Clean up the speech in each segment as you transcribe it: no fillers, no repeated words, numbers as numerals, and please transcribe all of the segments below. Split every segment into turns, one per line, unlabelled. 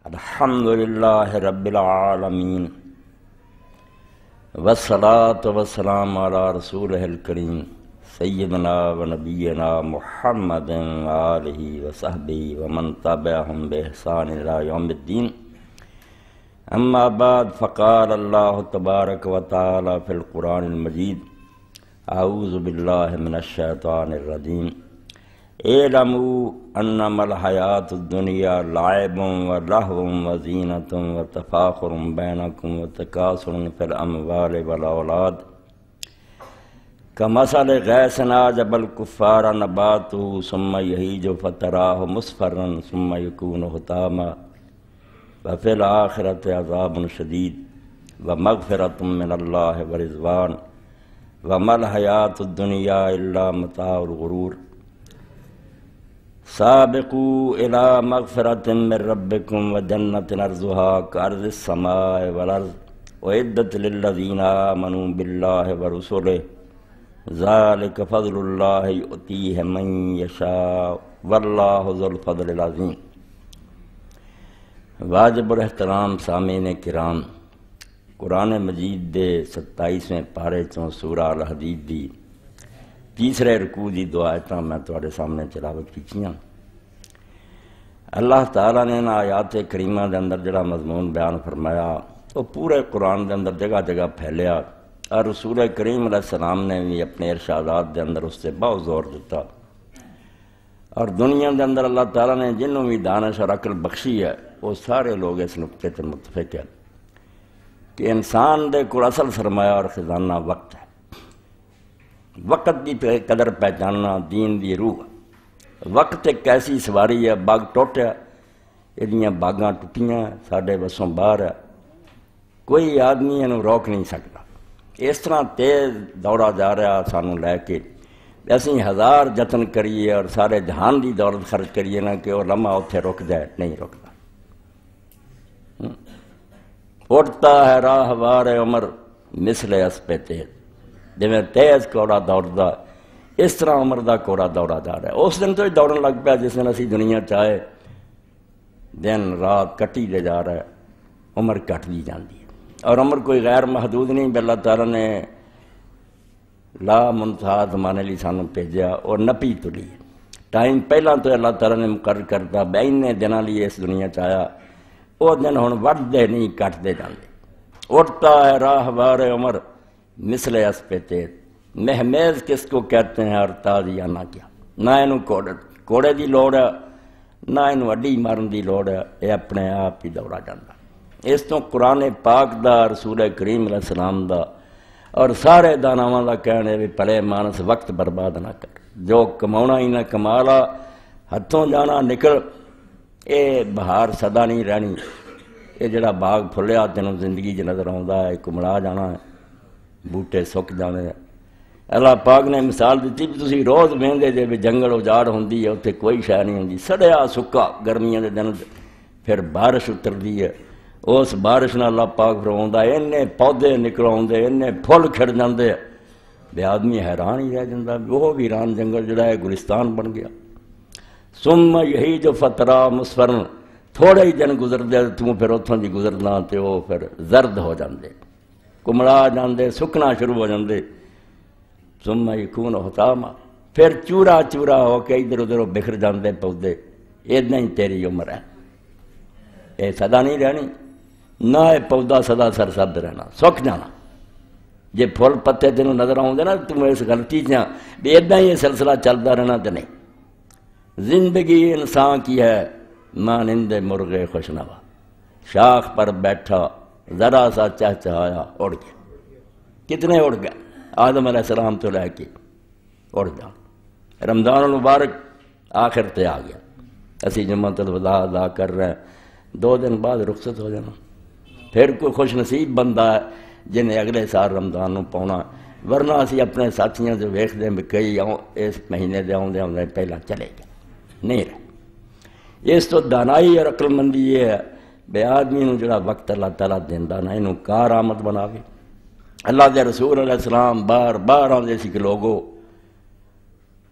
الحمدللہ رب العالمین والصلاة والسلام علی رسولہ الکریم سیدنا و نبینا محمد آلہ وصحبہ ومن تبعہم بإحسان الی یوم الدین اما بعد فقال اللہ تبارک و تعالی فی القرآن المجید اعوذ باللہ من الشیطان الرجیم اعلموا انما الحیات الدنیا لعب و لہو و زینۃ و تفاخر بینکم و تکاثر فی الاموال والاولاد کمثل غیث اعجب الکفار نباتہ ثم یہیج فتراہ مصفرا ثم یکون حطاما وفی الآخرۃ عذاب شدید ومغفرۃ من اللہ ورضوان وما الحیات الدنیا الا متاع الغرور سابقوا الى مغفرۃ من ربکم وجنۃ عرضها کعرض السماء والارض اعدت للذین آمنوا باللہ ورسلہ ذلک فضل اللہ یؤتیہ من یشاء واللہ ذو الفضل العظیم۔ واجب الاحترام سامعین کرام، قرآن مجید دے 27ویں پارے چوں سورہ الحدید دی تیسرے رکوع دی دو آیتاں میں تواڈے سامنے تلاوت کیتیاں۔ اللہ تعالیٰ نے آیات کریمہ دے اندر جڑا مضمون بیان فرمایا وہ پورے قرآن دے اندر جگہ جگہ پھیلیا، اور رسول کریم علیہ السلام نے بھی اپنے ارشادات دے اندر اس سے بہت زور دیتا، اور دنیا دے اندر اللہ تعالیٰ نے جنہوں بھی دانش اور عقل بخشی ہے وہ سارے لوگ اس نقطے تے متفق ہیں کہ انسان دے کو اصل سرمایہ اور خزانہ وقت ہے۔ وقت کی قدر پہچاننا دین دی روح۔ وقت ایک ایسی سواری ہے، باغ ٹوٹیا، یہ باغاں ٹوٹیاں ساڈے بسوں باہر ہے، کوئی آدمی انہوں روک نہیں سکتا، اس طرح تیز دوڑا جا رہا سانوں لے کے اسی ہزار جتن کریے اور سارے جہان دی دولت خرچ کریے نا کہ وہ لمحہ اتنے رک جائے، نہیں رکتا۔ اٹھتا ہے راہ وار عمر مثل اسپہ تیز، جویں تیز کوڑا دوڑدا اس طرح عمر دا کوڑا دوڑا جا رہا ہے۔ اس دن تو ہی دوڑن لگ پیا جس دن اسی دنیا چاہے، دن رات کٹی دے جا رہا ہے، عمر کٹ دی جاندی ہے، اور عمر کوئی غیر محدود نہیں، بل اللہ تعالیٰ نے لا منتہا زمانے لی سانوں بھیجا اور نپی تلی ٹائم پہلاں تو اللہ تعالیٰ نے مقرر کرتا بے انہیں دنوں لیے اس دنیا چاہیا، وہ دن ہن وڑدے نہیں کٹتے جاندے۔ اٹھتا ہے راہ وار عمر مثل اسپہ تیز، مہمیز کس کو کہتے ہیں اور تازیانہ کیا، نہ انہوں کوڑے دی لوڑ ہے نہ انہوں اڈی مارن دی لوڑ ہے، یہ اپنے آپ ہی دوڑا جاندہ۔ اس تو قرآن پاک دا رسول کریم علیہ السلام دا اور سارے داناواں دا کہنے بھی پلے مانس وقت برباد نہ کر، جو کماؤنا ہی نہ کمالا، ہتھوں جانا نکل، اے بہار صدا نہیں رہنی، یہ جڑا باغ پھلیا تینوں زندگی جو نظر آਉਂدا ہے کمڑا جانا ہے، بوٹے سک جانے ہیں۔ اللہ پاک نے مثال دیتی بھی تسی روز ویندے جے بھی جنگل اجاڑ ہوندی ہے اتنے کوئی شے نہیں ہوندی، سڑیا سکا گرمیاں دے دن پھر بارش اتردی ہے، اس بارش نال اللہ پاک فرماوندا ہے انے پودے نکل آؤندے، انے پھل کھڑ جاندے، بے آدمی حیران ہی رہ جاندا، وہ ویران جنگل جڑا ہے گلستان بن گیا۔ ثم یہی جو فترا مصفرن، تھوڑے ہی دن گزردے تو پھر اتھوں دی گزرنا تے وہ پھر زرد ہو جاندے، کمڑا جاندے، سکنا شروع ہو جاندے۔ ثم یکون حطاما، پھر چورا چورا ہو کے ادھر ادھر بکھر جاندے پودے، اتنا ہی تیری عمر ہے، یہ سدا نہیں رہنی، نہ یہ پودا سدا سرسبز رہنا، سک جانا۔ جے پھول پتے تینوں نظر آؤندے نا تم اس غلطی چاں بھی اتنا ہی یہ سلسلہ چلتا رہنا تو نہیں۔ زندگی انسان کی ہے مانند مرغ خوشنوا، شاخ پر بیٹھا ذرا سا چہچہایا اڑ گیا، کتنے اڑ گئے؟ آدم علیہ السلام تو لے کے اڑ جان۔ رمضان المبارک آخر تے آ گیا، اسی جمعۃ الوداع ادا کر رہے ہیں، 2 دن بعد رخصت ہو جانا، پھر کوئی خوش نصیب بندہ ہے جنہیں اگلے سال رمضان نو پاؤنا، ورنہ اسی اپنے ساتھیاں جو ویکھدے ہیں کئی اس مہینے دے آؤندے آؤندے پہلا چلے گئے، نہیں رہے۔ اس تو دانائی اور عقل مندی یہ ہے بے آدمی نو جڑا وقت اللہ تعالیٰ دیندا نا اینوں کار آمد بناوے۔ اللہ دے رسول علیہ السلام بار بار آندے سی کہ لوگو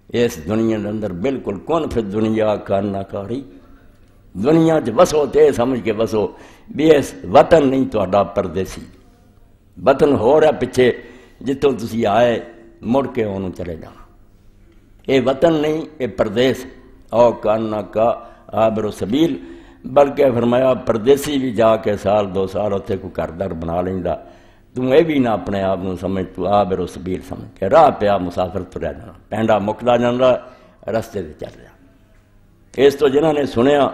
اس دنیا دے اندر بالکل کون فی دنیا کاننا کاری، دنیا وسو تے سمجھ کے وسو بھی اس وطن نہیں تہاڈا پردیسی، وطن ہو رہا پیچھے جتوں تسی آئے مڑ کے انہوں چلے جانا، اے وطن نہیں اے پردیس، او کانا کا عابر سبیل، بلکہ فرمایا پردیسی بھی جا کے سال 2 سال اتنے کوئی گھر در بنا لیندا، تم اے بھی نہ اپنے آپ نو سمجھ، تو عابر سبیل سمجھ کے راہ پیا مسافر تریا جانا، پینڈا مکدا جانا رستے تے چل رہا۔ اس تو جنہاں نے سنیا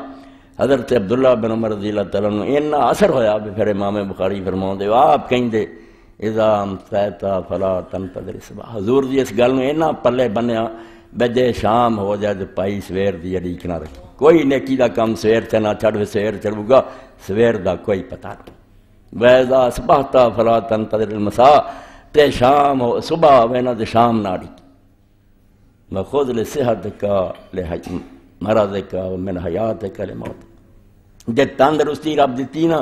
حضرت عبداللہ بن عمر رضی اللہ تعالیٰ عنہ اتنا اثر ہویا بھی پھر امام بخاری فرماؤں دے آپ کہیں دے اذا امسیتا فلا تنتظر الصبح، حضور دی اس گل میں اتنا پلے بنیا بجے شام ہو جائے تو پائی سویر دی اڑیک نہ رکھی، کوئی نیکی دا کام سویر چنا چھڑ سویر چڑھو گا، سویر دا کوئی پتہ نہیں، وَإِذَا أَصْبَحْتَ فَلَا تَنْتَظِرِ الْمَسَاءَ، تے شام ہو صبح ہوئے نہ تے شام نہ اڑی، وَخُذْ لِصِحَتِكَ لِمَرَضِكَ وَمِنْ حَيَاتِكَ لِمَوْتِكَ، جے تندرستی رب دیتی نا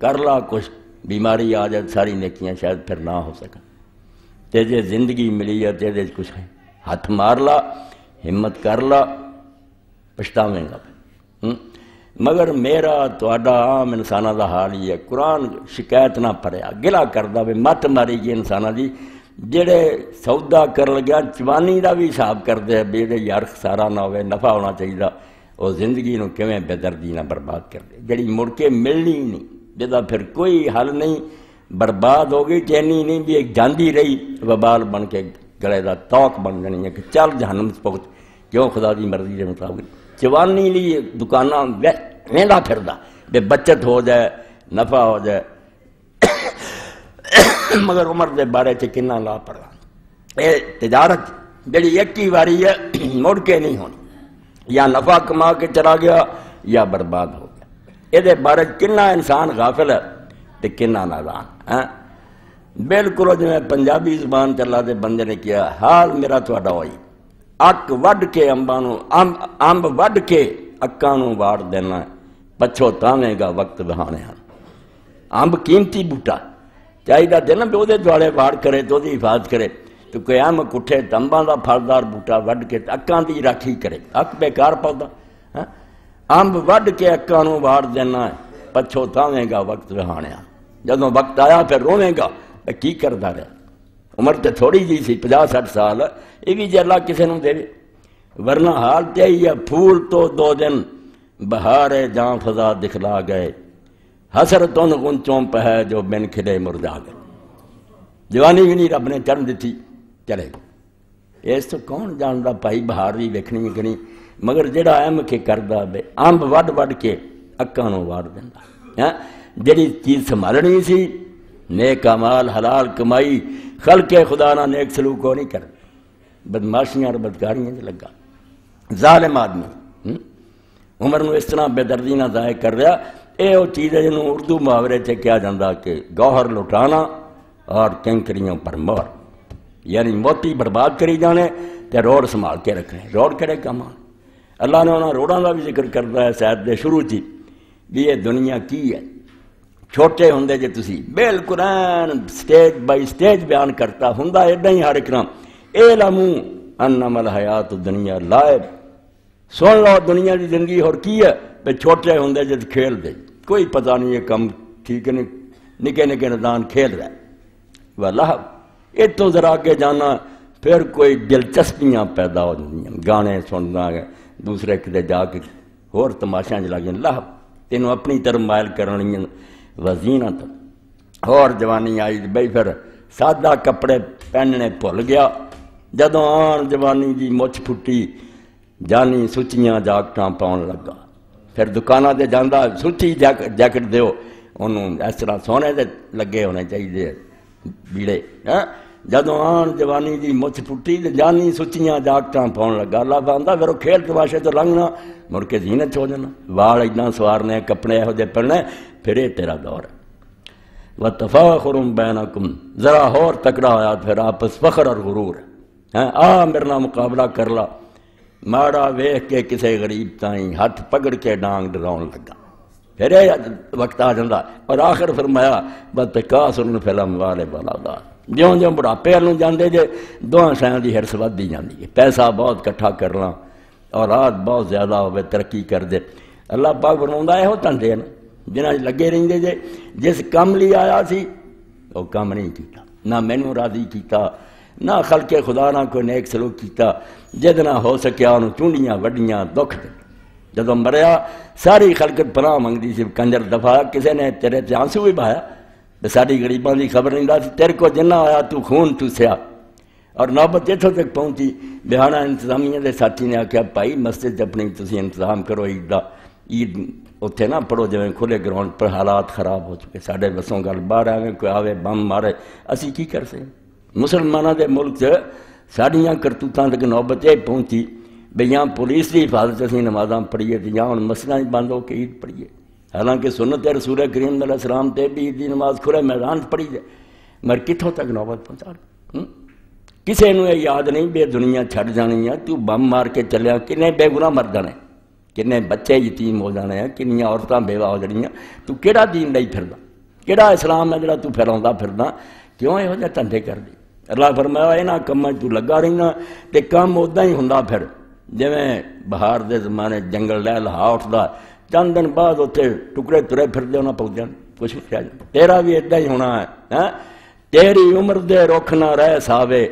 کر لا کچھ، بیماری آ جائے ساری نیکیاں شاید پھر نہ ہو سکن، تے جے زندگی ملی ہے تے کچھ ہے ہاتھ مار لا، ہمت کر لا، پچھتاویں گا۔ مگر میرا تہاڈا عام انساناں دا حال ہی ہے، قرآن شکایت نہ پڑیا گلا کردا وے مت ماری گئی انساناں دی، جڑے سودا کر لگیا چوانی دا بھی حساب کردے بھی یار خسارہ نہ ہوئے نفع ہونا چاہیے، وہ زندگی نو کیویں بے دردی نہ برباد کر دے جڑی مڑ کے ملنی ہی نہیں، جدا پھر کوئی حل نہیں، برباد ہو گئی چینی نہیں بھی ایک جاندی رہی وبال بن کے گلے دا توق بن جانی ہے کہ چل جہنم پہنچ، کیوں خدا دی مرضی کے مطابق جوانی لی دکاناں ویندا پھردا بے بچت ہو جائے نفع ہو جائے، مگر عمر دے بارے چ کنا لا پڑا، اے تجارت جڑی ایک ہی واری ہے مڑ کے نہیں ہونی، یا نفع کما کے چلا گیا یا برباد ہو گیا، یہ دے بارے کنا انسان غافل ہے تے کنا نادان۔ بالکل جو پنجابی زبان چلا دے بندے نے کیا حال میرا تہاڈا ہوئی، اک وڈ کے امب وڈ کے اکاں نوں واڑ دینا، پچھو تاویں گا وقت بہانے ہیں، امب قیمتی بوٹا چاہیے دینا بھی وہ دوالے واڑ کرے تو دی حفاظت کرے، تو کوئی ایم کٹھے تمباں دا پھلدار بوٹا وڈ کے اکاں دی راکھی کرے، اک بیکار پودا، امب وڈ کے اکاں نوں واڑ دینا ہے، پچھو تاویں گا وقت بہانے ہیں، جدوں وقت آیا پھر رویں گا کی کردا رہا، عمر تے تھوڑی جی سی 50-60 سال، یہ بھی جے اللہ کسے نوں دے، ورنہ حال تے ہی ہے پھول تو 2 دن بہار جاں فضا دکھلا گئے، حسرتن غنچوں پہ ہے جو بن کھلے مرجا گئے، جوانی بھی نہیں رب نے چڑھ دیتی چلے گئے، اس تو کون جاندا بھائی بہار بھی ویکھنی ہے کہ نہیں، مگر جڑا ایم کے کردا بے امب وڈ وڈ کے اکاں نوں واڑ دیندا، جڑی چیز سنبھالنی سی نیک اعمال حلال کمائی خلق خدا نہ نیک سلوک کو نہیں کر، بدماشیاں اور بدکاریاں سے لگا، ظالم آدمی عمر نو اس طرح بے دردی نہ ضائع کر رہا، اے وہ چیز ہے جنہوں اردو محاورے سے کیا جاندہ کہ گوہر لٹانا اور کنکریوں پر مور، یعنی موتی برباد کری جانے تے روڑ سنبھال کے رکھنے، روڑ کرے کمان، اللہ نے انہاں روڑاں کا بھی ذکر کرتا ہے شاید دے شروع تھی بھی یہ دنیا کی ہے، چھوٹے ہوندے جے تسی بالکل سٹیج بائی سٹیج بیان کرتا ہوندا ایڈا ہی ہر ایک نام اعلمو انما الحیات الدنیا لائب، سن لو دنیا دی زندگی اور کی ہے، پہ چھوٹے ہوندے جے کھیل دے، کوئی پتہ نہیں یہ کم ٹھیک ہے، نکے نکے ندان کھیل رہا ہے، واللہ اتوں ذرا کے جانا پھر کوئی دلچسپیاں پیدا ہو جائیں، گانے سننا دوسرے کتے جا کے اور تماشیاں چلا گئے، اللہ تینوں اپنی طرف مائل کرنی وزینت، اور جوانی آئی بھئی پھر سادہ کپڑے پہننے بھول گیا، جدوں آن جوانی دی مچھ پھٹی جانی سچیاں جاکٹاں پاؤن لگا، پھر دکانہ دے جاندہ سچی جیکٹ دیو انہوں اس طرح سونے دے لگے ہونے چاہیے بیڑے، جدوں آن جوانی دی مچھ پھٹی جانی سچیاں جاکٹاں پاؤن لگا، اللہ باندہ پھر وہ کھیل تماشے تو لنگنا مڑ کے زینت ہو جانا، وال اتنا سوارنے کپڑے ہو جے پڑنے، پھر یہ تیرا دور ہے، وَتَفَاخُرٌ بَيْنَكُمْ، ذرا اور تکڑا ہویا پھر آپس فخر اور غرور ہے، میرنا مقابلہ کر لا، ماڑا ویخ کے کسے غریب تائیں ہاتھ پکڑ کے ڈانگ ڈراؤن لگا، پھر وقت آ جاندہ، اور آخر فرمایا وَتَكَاثُرٌ فِي الْأَمْوَالِ وَالْأَوْلَادِ، جیوں جیوں بڑھاپے والوں جاندے جے دوہاں شیاں دی ہرس ودی جاندی ہے، پیسہ بہت کٹھا کرنا، اولاد بہت زیادہ ہوئے ترقی کر دے، اللہ پاک فرماؤندا ہے وہ دھندے نا جنہاں لگے رہندے جے جس کم لی آیا سی وہ کم نہیں کیتا نہ مینوں راضی کیتا نہ خلق خدا نہ کوئی نیک سلوک کیتا جد نہ ہو سکیا انہوں چونڈیاں وڈیاں دکھ دے جدو مریا ساری خلقت پناہ منگدی سی کنجر دفعہ کسی نے تیرے تے آنسو بھی بہایا ساری غریباں دی خبر نہیں دا سی تیرے کو جنہ آیا تو خون چوسیا اور نوبت اتھوں تک پہنچی بہانہ انتظامیہ دے ساتھی نے آکھیا بھائی مسجد اپنی تسی انتظام کرو عید دا عید اتھے نہ پڑھو جویں کھلے گراؤنڈ پر حالات خراب ہو چکے ساڑھے بسوں گل باہر آویں کوئی آوے بم مارے اسی کی کر سکیں مسلمانوں دے ملک سے ساڑیاں کرتوتاں تک نوبت یہ پہنچی بھئی یہاں پولیس دی حفاظت اسی نمازاں پڑھیے تھی یہاں مسجداں بند ہو کے عید پڑھیے حالانکہ سنت رسول کریم علیہ السلام تے بھی عید دی نماز کھلے میدان پڑھی جائے مگر کتھوں تک نوبت پہنچا کسے نو یہ یاد نہیں بے دنیا چھڑ جانی ہے تو بم مار کے چلیا کنے بے گناہ مر جانے کنے بچے یتیم ہو جانے ہیں کنیاں عورتاں بیوہ ہو جانیاں تو کیڑا دین لئی پھردا کیڑا اسلام ہے جڑا تو پھیلاوندا پھردا کیوں یہ جہے دھندے کر دی اللہ فرمایا انہاں کماں تو لگا رہنا تے کام ادا ہی ہوندا پھر جویں بہار دے زمانے جنگل لہ لہا اٹھدا چند دن بعد اتنے ٹکڑے ترے پھردے ہونا پہنچ جان کچھ نہیں رہ جاتا تیرا بھی ادا ہی ہونا ہے تیری عمر دے رخ نہ رہ ساوے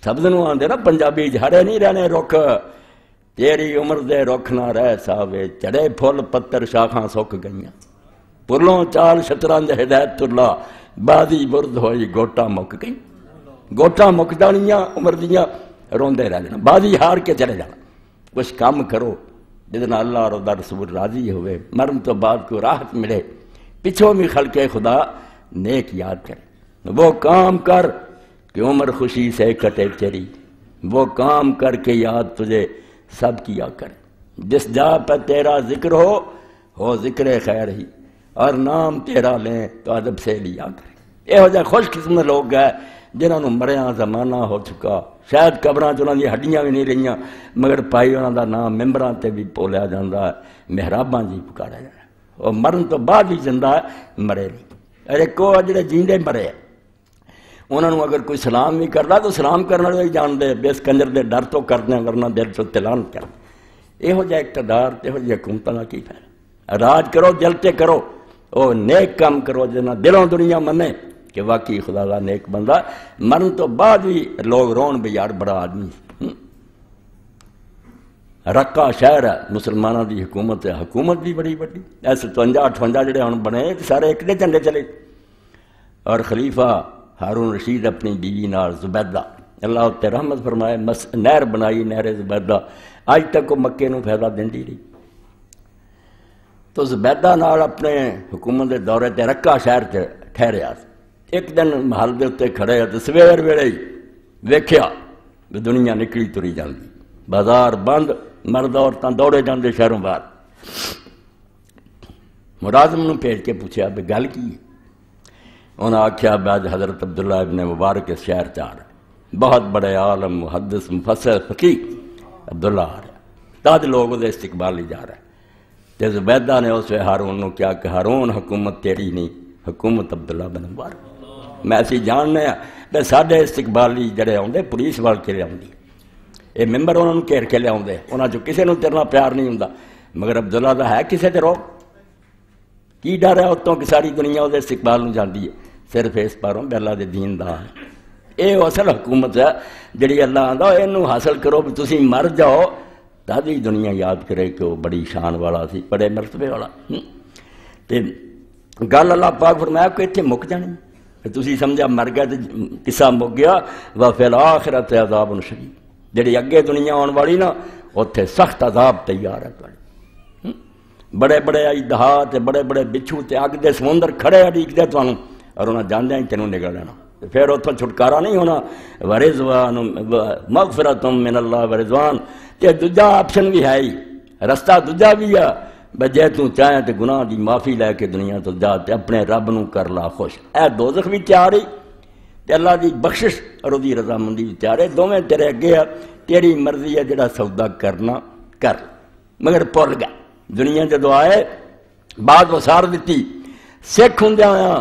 سبز نو آندے نا پنجابی ہرے نہیں رہنے رخ تیری عمر دے رخ نہ رہ ساوے چڑے پھول پتر شاخاں سک گئیاں پرلوں چال شطرنج ہدایت اللہ بازی برد ہوئی گوٹا مک گئی گوٹا مک جانیاں عمر دیاں روندے رہ جانا بازی ہار کے چلے جانا کچھ کام کرو جدنا اللہ اور دا رسول راضی ہوئے مرن تو بعد کو راحت ملے پچھوں بھی خلق خدا نیک یاد کرے وہ کام کر کہ عمر خوشی سے کٹے تیری وہ کام کر کے یاد تجھے سب کیا کرے جس جا پہ تیرا ذکر ہو ذکر خیر ہی اور نام تیرا لیں تو ادب سے لیا کرے یہ جائے خوش قسمت لوگ ہیں جنہوں نے مریا زمانہ ہو چکا شاید قبراں چ دی ہڈیاں بھی نہیں رہیاں مگر پائی انہوں دا نام ممبراں تے بھی بولیا جاتا ہے محراباں جی پکاریا جاتا ہے اور مرن تو بعد ہی زندہ ہے مرے نہیں ارے کو جڑے جیندے مرے انہوں نے اگر کوئی سلام بھی کرتا تو سلام کرنا بھی جان دے بے اس کنجر دے ڈر تو کردیں ورنہ دل تو تلان کر یہو جہ اقتدار یہو جہ حکومتوں کا کی فائدہ راج کرو دل تے کرو او نیک کام کرو جنا دلوں دنیا منے کہ واقعی خدا کا نیک بندہ مرن تو بعد بھی لوگ رون بھی یار بڑا آدمی رقہ شہر ہے مسلمانوں دی حکومت ہے حکومت بھی بڑی بڑی ایسے 57-58 جڑے ہن بنے سارے ایک دے جھنڈے چلے اور خلیفہ ہارون رشید اپنی بیوی نال زبیدہ اللہ تے رحمت فرمائے نہر بنائی نہر زبیدہ آج تک وہ مکے نو فائدہ دیندی رہی تو زبیدہ نال اپنے حکومت دے دورے تے رقہ شہر تے ٹھہریا ایک دن محل دے اتنے کھڑے تو سویر ویلے ویکھیا بھی دنیا نکلی تری جاندی بازار بند مرد عورتاں دوڑے جاندے شہروں باہر ملازم نو بھیج کے پوچھا بھی گل کی انہاں آکھیا بعد حضرت عبداللہ ابن مبارک اس شہر چ آ رہے بہت بڑے عالم محدث مفسر فقیہ عبداللہ آ رہے تاج لوگ دے استقبال لی جا رہے تے زبیدہ نے اس ہارون نو کیا کہ ہارون حکومت تیری نہیں حکومت عبداللہ بن مبارک میں اسی جاننے ہیں ساڈے استقبالی جڑے آؤندے پولیس وال کے لے آؤندی یہ ممبر انہوں نے گھیر کے لے آؤندے انہاں جو کسے نو تیرنا پیار نہیں ہوندا مگر عبداللہ دا ہے کسے تے رو کی ڈر ہے اتوں کہ ساری دنیا وہ استقبال نو جاندی ہے صرف اس پاروں بے اللہ دے دین دا ہے یہ اصل حکومت ہے جڑی اللہ آندا اینو حاصل کرو بھی تسی مر جاؤ تادی دنیا یاد کرے کہ وہ بڑی شان والا سی بڑے مرتبے والا تے گل اللہ پاک فرمایا کہ اتنے مک جانی تسی سمجھا مر گیا تو قصہ مک گیا وفی الآخرت عذاب شدید جڑی اگے دنیا آن والی نا اتنے سخت عذاب تیار ہے بڑے بڑے اجدہا تے بڑے بڑے بچھو تے اگ دے سمندر کھڑے اڈیک دے تانوں اور انہاں جاندیاں ہی تینوں نکل لینا پھر اتوں چھٹکارا نہیں ہونا ورضوان مغفرت من اللہ ورضوان تے دوجا آپشن بھی ہے ہی رستہ دوجا بھی ہے بجے تو چاہیں تے گناہ دی معافی لے کے دنیا تو جا تے اپنے رب نو کر لا خوش اے دوزخ بھی تیار ہی تے اللہ دی بخشش اور دی رضامندی بھی تیار ہے دوویں تیرے اگے ہے تیری مرضی ہے جڑا سودا کرنا کر مگر بھول گیا دنیا جدو آئے بعد وسار دیتی سکھ ہوندے آیا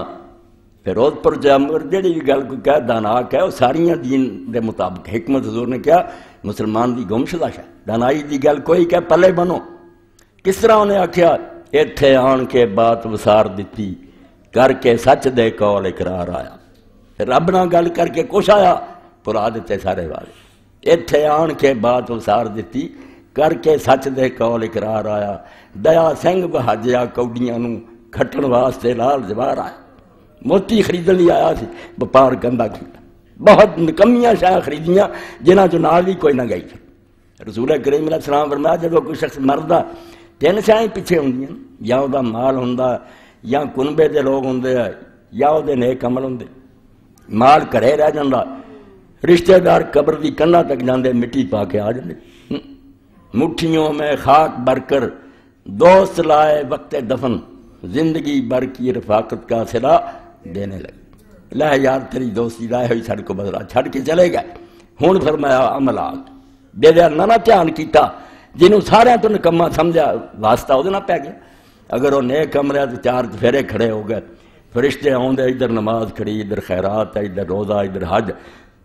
پھر روز پر جا مگر جڑی بھی گل کوئی کہہ دانا کہہ وہ ساریاں دین دے مطابق حکمت حضور نے کیا مسلمان دی گم شدہ ہے دانائی دی گل کوئی کہہ پلے بنو کس طرح انہیں آخیا ایتھے آن کے بات وسار دیتی کر کے سچ دے کول اقرار آیا رب نہ گل کر کے کچھ آیا پلا دیتے سارے والے ایتھے آن کے بات وسار دیتی کر کے سچ دے کول اقرار آیا دیا سنگھ بہاجیا کوڈیاں نو کھٹن واسطے لال جوار آیا موتی خریدن لی آیا سی وپار گندا کیتا بہت نکمیاں شاہ خریدیاں جنہاں جو نال بھی کوئی نہ گئی رسول کریم علیہ السلام فرمایا جب کوئی شخص مردا تین شاہیں پیچھے ہوندیاں یا وہ مال ہوندا یا کنبے دے لوگ ہوندے یا وہ نیک عمل ہوندے مال گھرے رہ جاندا رشتہ دار قبر دی کناں تک جاندے مٹی پا کے آ جاندے مٹھیوں میں خاک بھر کر دوست لائے وقت دفن زندگی بھر کی رفاقت کا صلہ دینے لگے لہ یار تیری دوستی لائے ہوئی سڑ کو بدلا چھڑ کے چلے گئے ہوں فرمایا عملات بے دیا نہ دھیان کیتا جنہوں سارے تو نکما سمجھا واسطہ وہ پی گیا اگر وہ نیک عمل ہے تو چار پھیرے کھڑے ہو گئے فرشتے آدھے ادھر نماز کھڑی ادھر خیرات ہے ادھر روزہ ادھر حج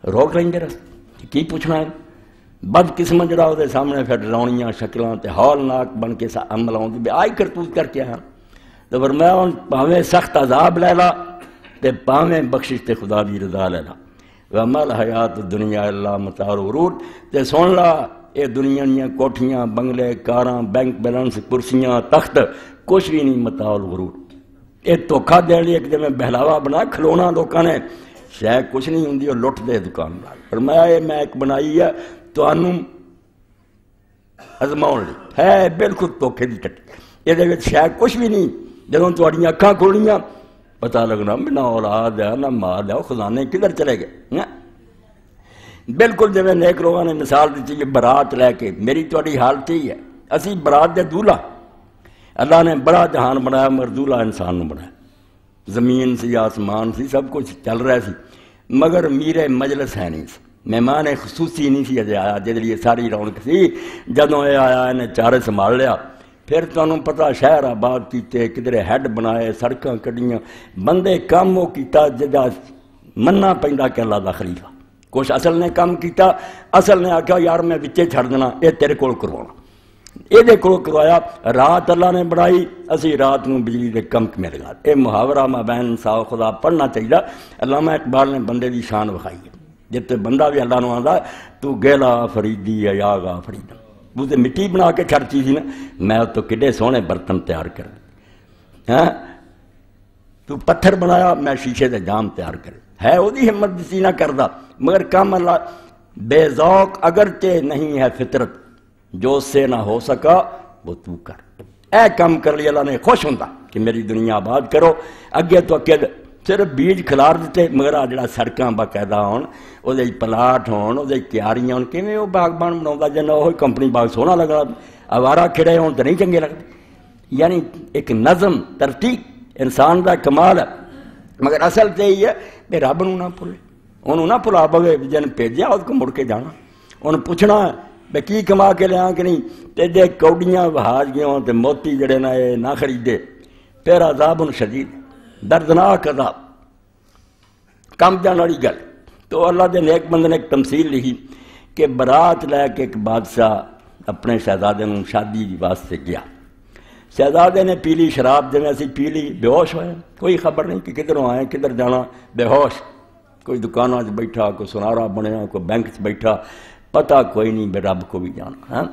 روک لیں گے رستے کی پوچھنا ہے بد قسمت جڑا وہ سامنے پھر ڈراؤنیاں شکلاں تے ہولناک بن کے عمل آؤں بھی آئی کرتوت کر کے آیا تو فرمایا ہوں پاویں سخت عذاب لے لا تے پاویں بخشش تے خدا دی رضا لے لا وَمَا الْحَيَاةُ الدُّنْيَا إِلَّا مَتَاعُ الْغُرُورِ تے سن لا اے دنیا دیاں کوٹھیاں بنگلے کاراں بینک بیلنس کرسیاں تخت کچھ بھی نہیں متاع الغرور اے دھوکھا دین لئی ایک میں بہلاوا بنا کھلونا لوکاں نے شے کچھ نہیں ہوندی اور لٹ دے دکاندار فرمایا اے میں ایک بنائی ہے تانوں ازماؤن لئی ہے بالکل دھوکھے دی ٹٹی یہ شے کچھ بھی نہیں جدوں تہاڈیاں اکھاں کھولنیاں پتہ لگنا بھی نہ اولاد ہے نہ مال ہے خزانے کدھر چلے گئے بالکل جی نیک لوگوں نے مثال دیتی ہے برات لے کے میری تہاڈی حالت ہی ہے اسی برات دے دولہا اللہ نے بڑا جہان بنایا مگر دولہا انسان نے بنایا زمین سی آسمان سی سب کچھ چل رہا سی مگر میرے مجلس ہے نہیں سی مہمان خصوصی نہیں سی اجے آیا جہد لیے ساری رونق سی جدوں یہ آیا انہیں چارے سنبھال لیا پھر تمہیں پتا شہر آباد کیتے کدھر ہیڈ بنائے سڑکاں کڈیاں بندے کام وہ کیتا جدا مننا پیندا کہ اللہ دا خلیفہ کچھ اصل نے کام کیتا اصل نے آکھا یار میں وچے چھڑ دینا یہ تیرے کول کروانا یہ کول کروایا رات اللہ نے بنائی اسی رات نو بجلی دے کمک میں لگا اے محاورہ مابین انصاف خدا پڑھنا چاہیے علامہ اقبال نے بندے دی شان وکھائی ہے جتے بندہ بھی اللہ نو آندا تو گیلا فریدی ہے یا گا فریدا وہ تو مٹی بنا کے چھڑتی تھی نا میں تو کڈے سونے برتن تیار کر ہاں تو پتھر بنایا میں شیشے دے جام تیار کر ہے وہ دی ہمت دسی نہ کردا مگر کام اللہ بے ذوق اگرچہ نہیں ہے فطرت جو اس سے نہ ہو سکا وہ تو کر اے کام کر لیا اللہ نے خوش ہوندا کہ میری دنیا آباد کرو اگے تو اکید صرف بیج کھلار دیتے مگر آ جڑا سڑکاں باقاعدہ ہون وہ پلاٹ ہون وہ کیاریاں ہون کیویں وہ باغبان بناؤندا جے نہ وہ کمپنی باغ سونا لگا آوارہ کھڑے ہون تو نہیں چنگے لگتے یعنی ایک نظم ترتیب انسان دا کمال ہے مگر اصل تو یہی ہے کہ رب نو نہ بھولے انہوں نہ بھلا پوے جن بھیجیا اس کو مڑ کے جانا انہوں پوچھنا بے کی کما کے لیا کہ نہیں تے جے کوڑیاں بہاج گیا تے موتی جڑے نہ خریدے پھر عذاب شدید دردناک عذاب کم جان والی گل تو اللہ دے نیک بندے نے ایک تمثیل لکھی کہ برات لے کے ایک بادشاہ اپنے شہزادے نوں شادی واسطے گیا شہزادے نے پی لی شراب جی اسی پی لی بے ہوش ہوئے کوئی خبر نہیں کہ کدھروں آئے کدھر جانا بے ہوش کوئی دکانوں سے بیٹھا کوئی سنارا بنیا کوئی بینک سے بیٹھا پتہ کوئی نہیں بے رب کو بھی جانا ہاں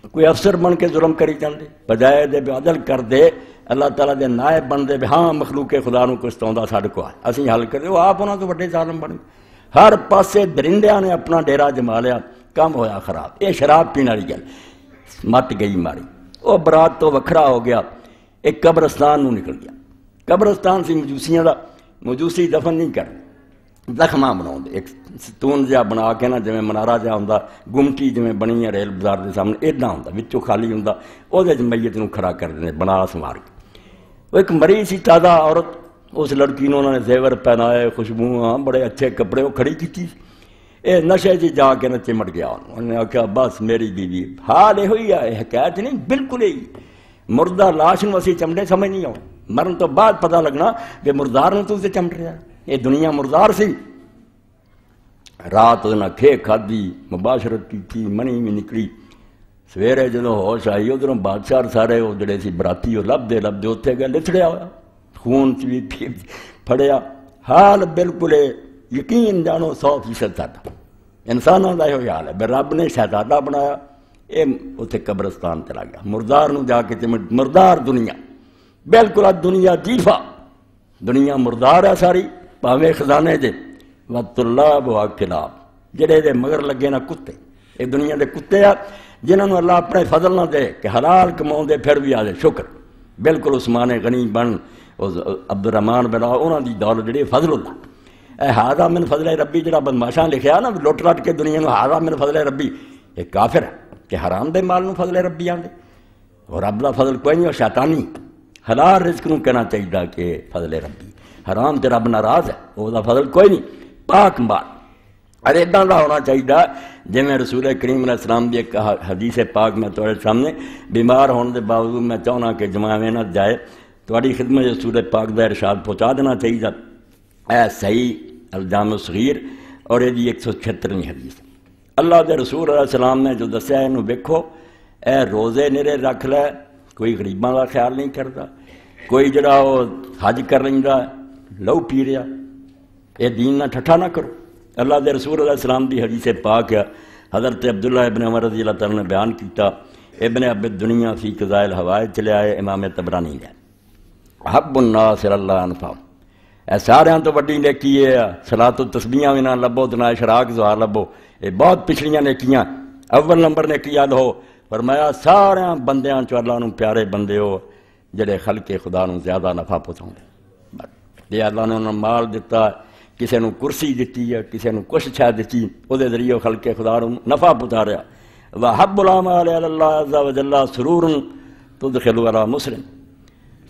کوئی افسر بن کے ظلم کری چلتے بجائے دے بے عدل کر دے اللہ تعالیٰ دے نائب بن دے ہاں مخلوق خدا نو کچھ توندا ساڈے کو آئے اسی حل کر دے وہ آپ انہوں تو بڑے ظالم بن گئے ہر پاسے درندیاں نے اپنا ڈیرا جما لیا کم ہویا خراب یہ شراب پینے والی گل مت گئی ماری وہ برات تو وکھرا ہو گیا ایک قبرستان نو نکل گیا قبرستان سی مجوسیاں دا مجوسی دفن نہیں کر زخماں بناؤ ایک ستون جہا بنا کے نا جی منارا جہا ہوں گمٹی جی بنی ہے ریل بازار کے سامنے ادا ہوں وچوں خالی ہوں وہ میت نو کھڑا کر دیں بنا سنوار کے وہ ایک مری سی تازہ عورت اس لڑکی نے انہوں نے زیور پہنائے خوشبو بڑے اچھے کپڑے وہ کھڑی کی یہ نشے جی جا کے نہ چمٹ گیا انہوں نے آخیا بس میری بیوی حال یہ ہوئی ہے حکایت نہیں بالکل ہی مردہ لاش نو اسی چمٹے سمجھ نہیں آؤ مرن تو بعد پتہ لگنا کہ مردار نے تو اسے چمٹ رہا یہ دنیا مردار سی رات نہ کھے کھادی مباشرت کی تھی منی میں نکلی سویرے جدوں ہوش آئی ادھروں بادشاہ سارے وہ جڑے سی براتی وہ لبدے لبدے اتنے گئے لتڑیا ہوا خون چ بھی پھڑیا حال بالکل یقین جانو 100% ساڈا انسانوں کا یہ حال ہے بے رب نے شہزادہ بنایا یہ اتنے قبرستان چلا گیا مردار نو جا کے مردار دنیا بالکل دنیا جیفا دنیا مردار ہے ساری پاوے خزانے دے وقت اللہ بوا کلاب جڑے دے مگر لگے نا کتے یہ دنیا دے کتے آ جنہوں نے اللہ اپنے فضل نہ دے کہ حلال کماؤں دے پھر بھی آدھے شکر بالکل عثمان غنی بن عبد الرحمان بن انہوں دی دولت جڑی فضل اللہ اے ہاضا من فضل ربی جڑا بدماشاں لکھیا نا لٹ لٹ کے دنیا میں ہاضا من فضل ربی یہ کافر ہے کہ حرام دے مال نو فضل ربی آندے اور رب دا فضل کوئی نہیں اور شیطانی حلال رزق نو کہنا چاہیے کہ فضل ربی حرام تے رب ناراض ہے وہ دا فضل کوئی نہیں پاک مال اور ادھا دا ہونا چاہیے جی میں رسول کریم علیہ السلام دی ایک حدیث پاک میں تھوڑے سامنے بیمار ہونے دے باوجود میں چاہنا کہ جمع محنت جائے تھوڑی خدمت رسول پاک دا ارشاد پہنچا دینا چاہیے اے صحیح الجامع الصغیر اور یہ 176ویں حدیث اللہ دے رسول علیہ السلام نے جو دسیا انہوں ویکھو اے روزے نرے رکھ لے کوئی غریباں کا خیال نہیں کرتا کوئی جڑا وہ حج کر رہا لہو پی رہا یہ دین نہ ٹھٹھا نہ کرو اللہ دے رسول علیہ السلام دی حدیث پاک ہے حضرت عبداللہ ابن عمر رضی اللہ تعالیٰ نے بیان کیتا ابن اب الدنیا فی قضاء الحوائج چلے آئے امام طبرانی لے حب الناس اللہ انفعہم اے سارے تو وڈی نیکی ہے صلاۃ و تسبیحاں بھی نہ لبو تو نہ اشراق زہار لبو یہ بہت پچھڑیاں نیکیاں اول نمبر نیکی یاد ہو فرمایا سارے بندیاں چو اللہ نو پیارے بندے ہو جڑے خلق خدا نو زیادہ نفع پہنچاؤندے جے اللہ نے انہوں مال دیتا کسی نو کرسی دیتی ہے کسی نو کچھ شاید دیتی وہ دے ذریعے خلق خدا نو نفع پہنچا رہا وحب العمال علی اللہ عز و جل سرور تدخل علی مسلم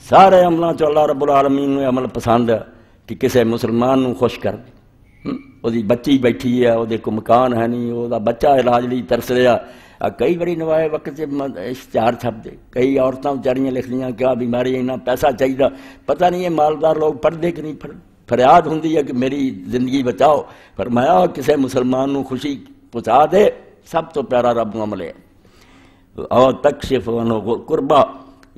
سارے عملاں چو اللہ رب العالمین نے عمل پسند ہے کہ کسی مسلمان نو خوش کر دے وہ دی بچی بیٹھی ہے وہ دے کو مکان ہے نہیں وہ دا بچہ علاج لی ترس رہا کئی بڑی نوائے وقت سے اشتہار چھپ دے کئی عورتیں بیچاریاں لکھ لیاں کیا بیماری ہے پیسہ چاہیے پتہ نہیں ہے مالدار لوگ پڑھ دے کہ نہیں پڑھ فریاد ہوندی ہے کہ میری زندگی بچاؤ فرمایا کسی مسلمان نو خوشی پہنچا دے سب تو پیارا رب نو عمل ہے اور تکشف عنہ قربا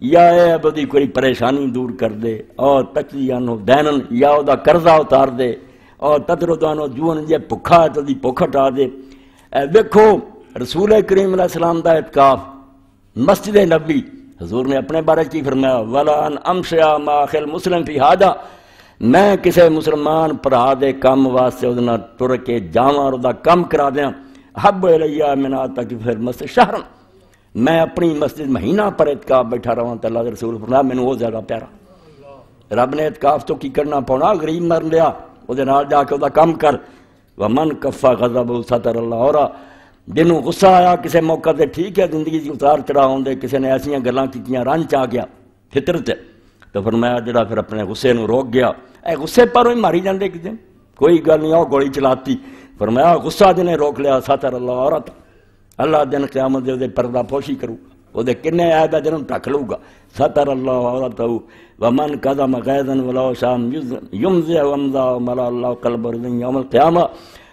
یا اے بدی کوئی پریشانی دور کر دے اور تقضی عنہ دینن یا او دا قرضہ اتار دے اور تدرد عنہ جون جے بھکھا ہے تو دی بھوک ہٹا دے دیکھو رسول کریم علیہ السلام دا اعتکاف مسجد نبوی حضور نے اپنے بارے کی فرمایا ولا ان امشیا ما اخل مسلم فی حاجہ میں کسی مسلمان پرا دے کام واسطے ادھنا ٹر کے جاواں اور دا کم کرا دیاں حب الیہ من اعتکف المسجد شہرا میں اپنی مسجد مہینہ پر اعتکاف بیٹھا رہا ہوں تو اللہ کے رسول فرمایا میں نے وہ زیادہ پیارا رب نے اعتکاف تو کی کرنا پونا غریب مر لیا وہ دے نال جا کے دا کم کر ومن کفا غضب ستر اللہ اور جنہوں غصہ آیا کسی موقع تے ٹھیک ہے زندگی کی اتار چڑھا ہوندے کسی نے ایسیاں گلاں کیتیاں رنج آ گیا فطرت تو فرمایا جڑا پھر اپنے غصے نو روک گیا اے غصے پر ہی ماری جاندے کسی کوئی گل نہیں گولی چلاتی فرمایا غصہ جنہیں روک لیا ستر اللہ عورت اللہ دن قیامت دے پردہ پوشی کروں وہ دے کنے عیب ہے جنہوں ٹک لوں گا ستر اللہ عورت ومن قدم غیظا ولو شام یمزع ومزع ملا اللہ قلب رضی یوم القیامہ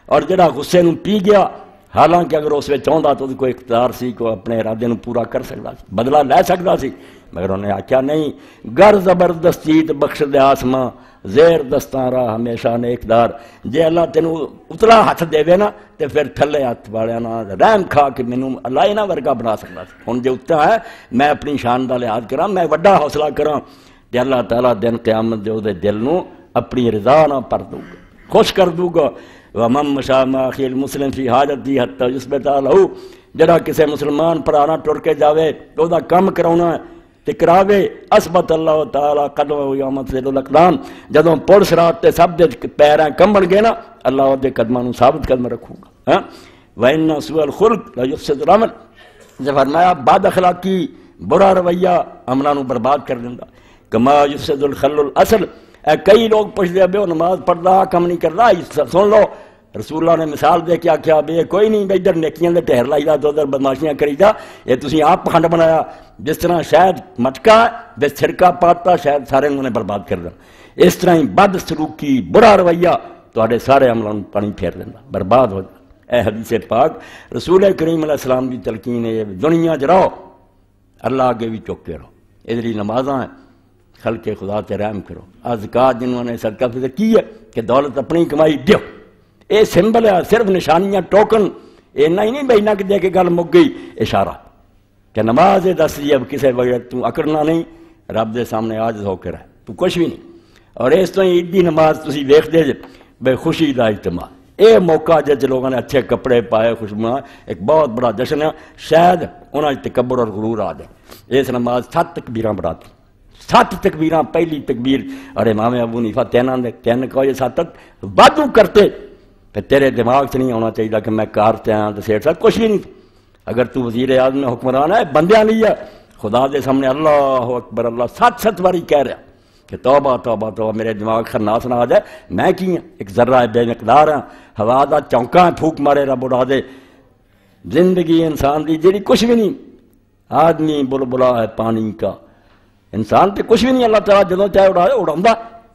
اور جڑا غصے نو پی گیا حالانکہ اگر اس میں چاہتا تو کوئی اقتدار سی کو اپنے ارادے نو پورا کر سکتا سی بدلہ لے سکتا سی مگر انہوں نے آکھیا نہیں گر زبردستیت بخش دے آسماں زیر دستاں راہ ہمیشہ نیکدار جے اللہ تینوں اتلا ہاتھ دے وے نا تے پھر تھلے ہاتھ والے نا رحم کھا کے مینوں اللہ ہی نہ ورگا بنا سکتا سی ہن جے اتنا ہے میں اپنی شان دا لحاظ کراں میں وڈا حوصلہ کراں تے اللہ تعالیٰ دن قیامت دے دے دل نو اپنی رضا نہ پر دوں گا خوش کر دوں گا ومن مشى مع اخي المسلم في حاجته حتى يثبت له جڑا کسی مسلمان پرانا ٹر کے جاوے تو دا کم کراونا تے کراوے اثبت اللہ تعالی قدم یوم تزل الاقدام جدوں پڑ صراط تے سب دے پیراں کمبن گے نا اللہ دے قدماں نو ثابت قدم رکھوں گا ہاں وان سوء الخلق لا يفسد العمل جب فرمایا بد اخلاقی برا رویہ عملاں نو برباد کر دیندا کما يفسد الخل الاصل کئی لوگ پوچھتے ہیں نماز پڑھتا کم نہیں کرتا سن لو رسول اللہ نے مثال دے کے آخیا بے کوئی نہیں بھائی ادھر نیکیاں دے ٹہر لائی دا تو ادھر بدماشیاں کری دا یہ تسی آپ پخنڈ بنایا جس طرح شاید مٹکا بے چھڑکا پاتا شاید سارے انہوں نے برباد کر دا اس طرح ہی بد سلوکی برا رویہ تو سارے عملوں پانی پھیر دینا برباد ہو جائے اے حدیث پاک رسول کریم علیہ السلام کی تلقین ہے دنیا چ رہو اللہ آگے بھی چک کے رہو ادھر نمازاں ہیں خلق خدا تے رحم کرو ازکات جنہوں نے صدقہ فطر کی ہے کہ دولت اپنی کمائی دیو اے سمبل ہے صرف نشانیاں ٹوکن اینا ہی نہیں بھائی نہ کہ دے کے گل مک گئی اشارہ کہ نماز دس جی اب کسی وقت تو اکڑنا نہیں رب دے سامنے عاجز ہو کے رہ تو کچھ بھی نہیں اور اس تو عید دی نماز تسی دیکھتے جے بے خوشی دا اجتماع اے موقع جس لوگوں نے اچھے کپڑے پائے خوشبو ایک بہت بڑا جشن ہے شاید انہاں تکبر اور غرور آ جائے اس نماز 7 تکبیراں بڑھاتی 7 تکبیراں پہلی تکبیر اور امام ابو حنیفہ تین کہو یہ 7 وادو کرتے پھر تیرے دماغ سے نہیں ہونا چاہیے کہ میں کار تے آیا تو سیٹ صاحب کچھ بھی نہیں اگر تو وزیر اعظم حکمران ہے بندیاں لیا خدا دے سامنے اللہ اکبر اللہ 7 باری کہہ رہا کہ توبہ توبہ توبہ میرے دماغ خناس نہ آ جائے میں کی ہوں ایک ذرہ بے مقدار ہاں ہوا دا چونکاں پھوک مارے رب اڑا دے زندگی انسان دی جیڑی کچھ بھی نہیں آدمی بلبلا ہے پانی کا انسان تے کچھ بھی نہیں اللہ تعالیٰ جدوں چاہے اڑا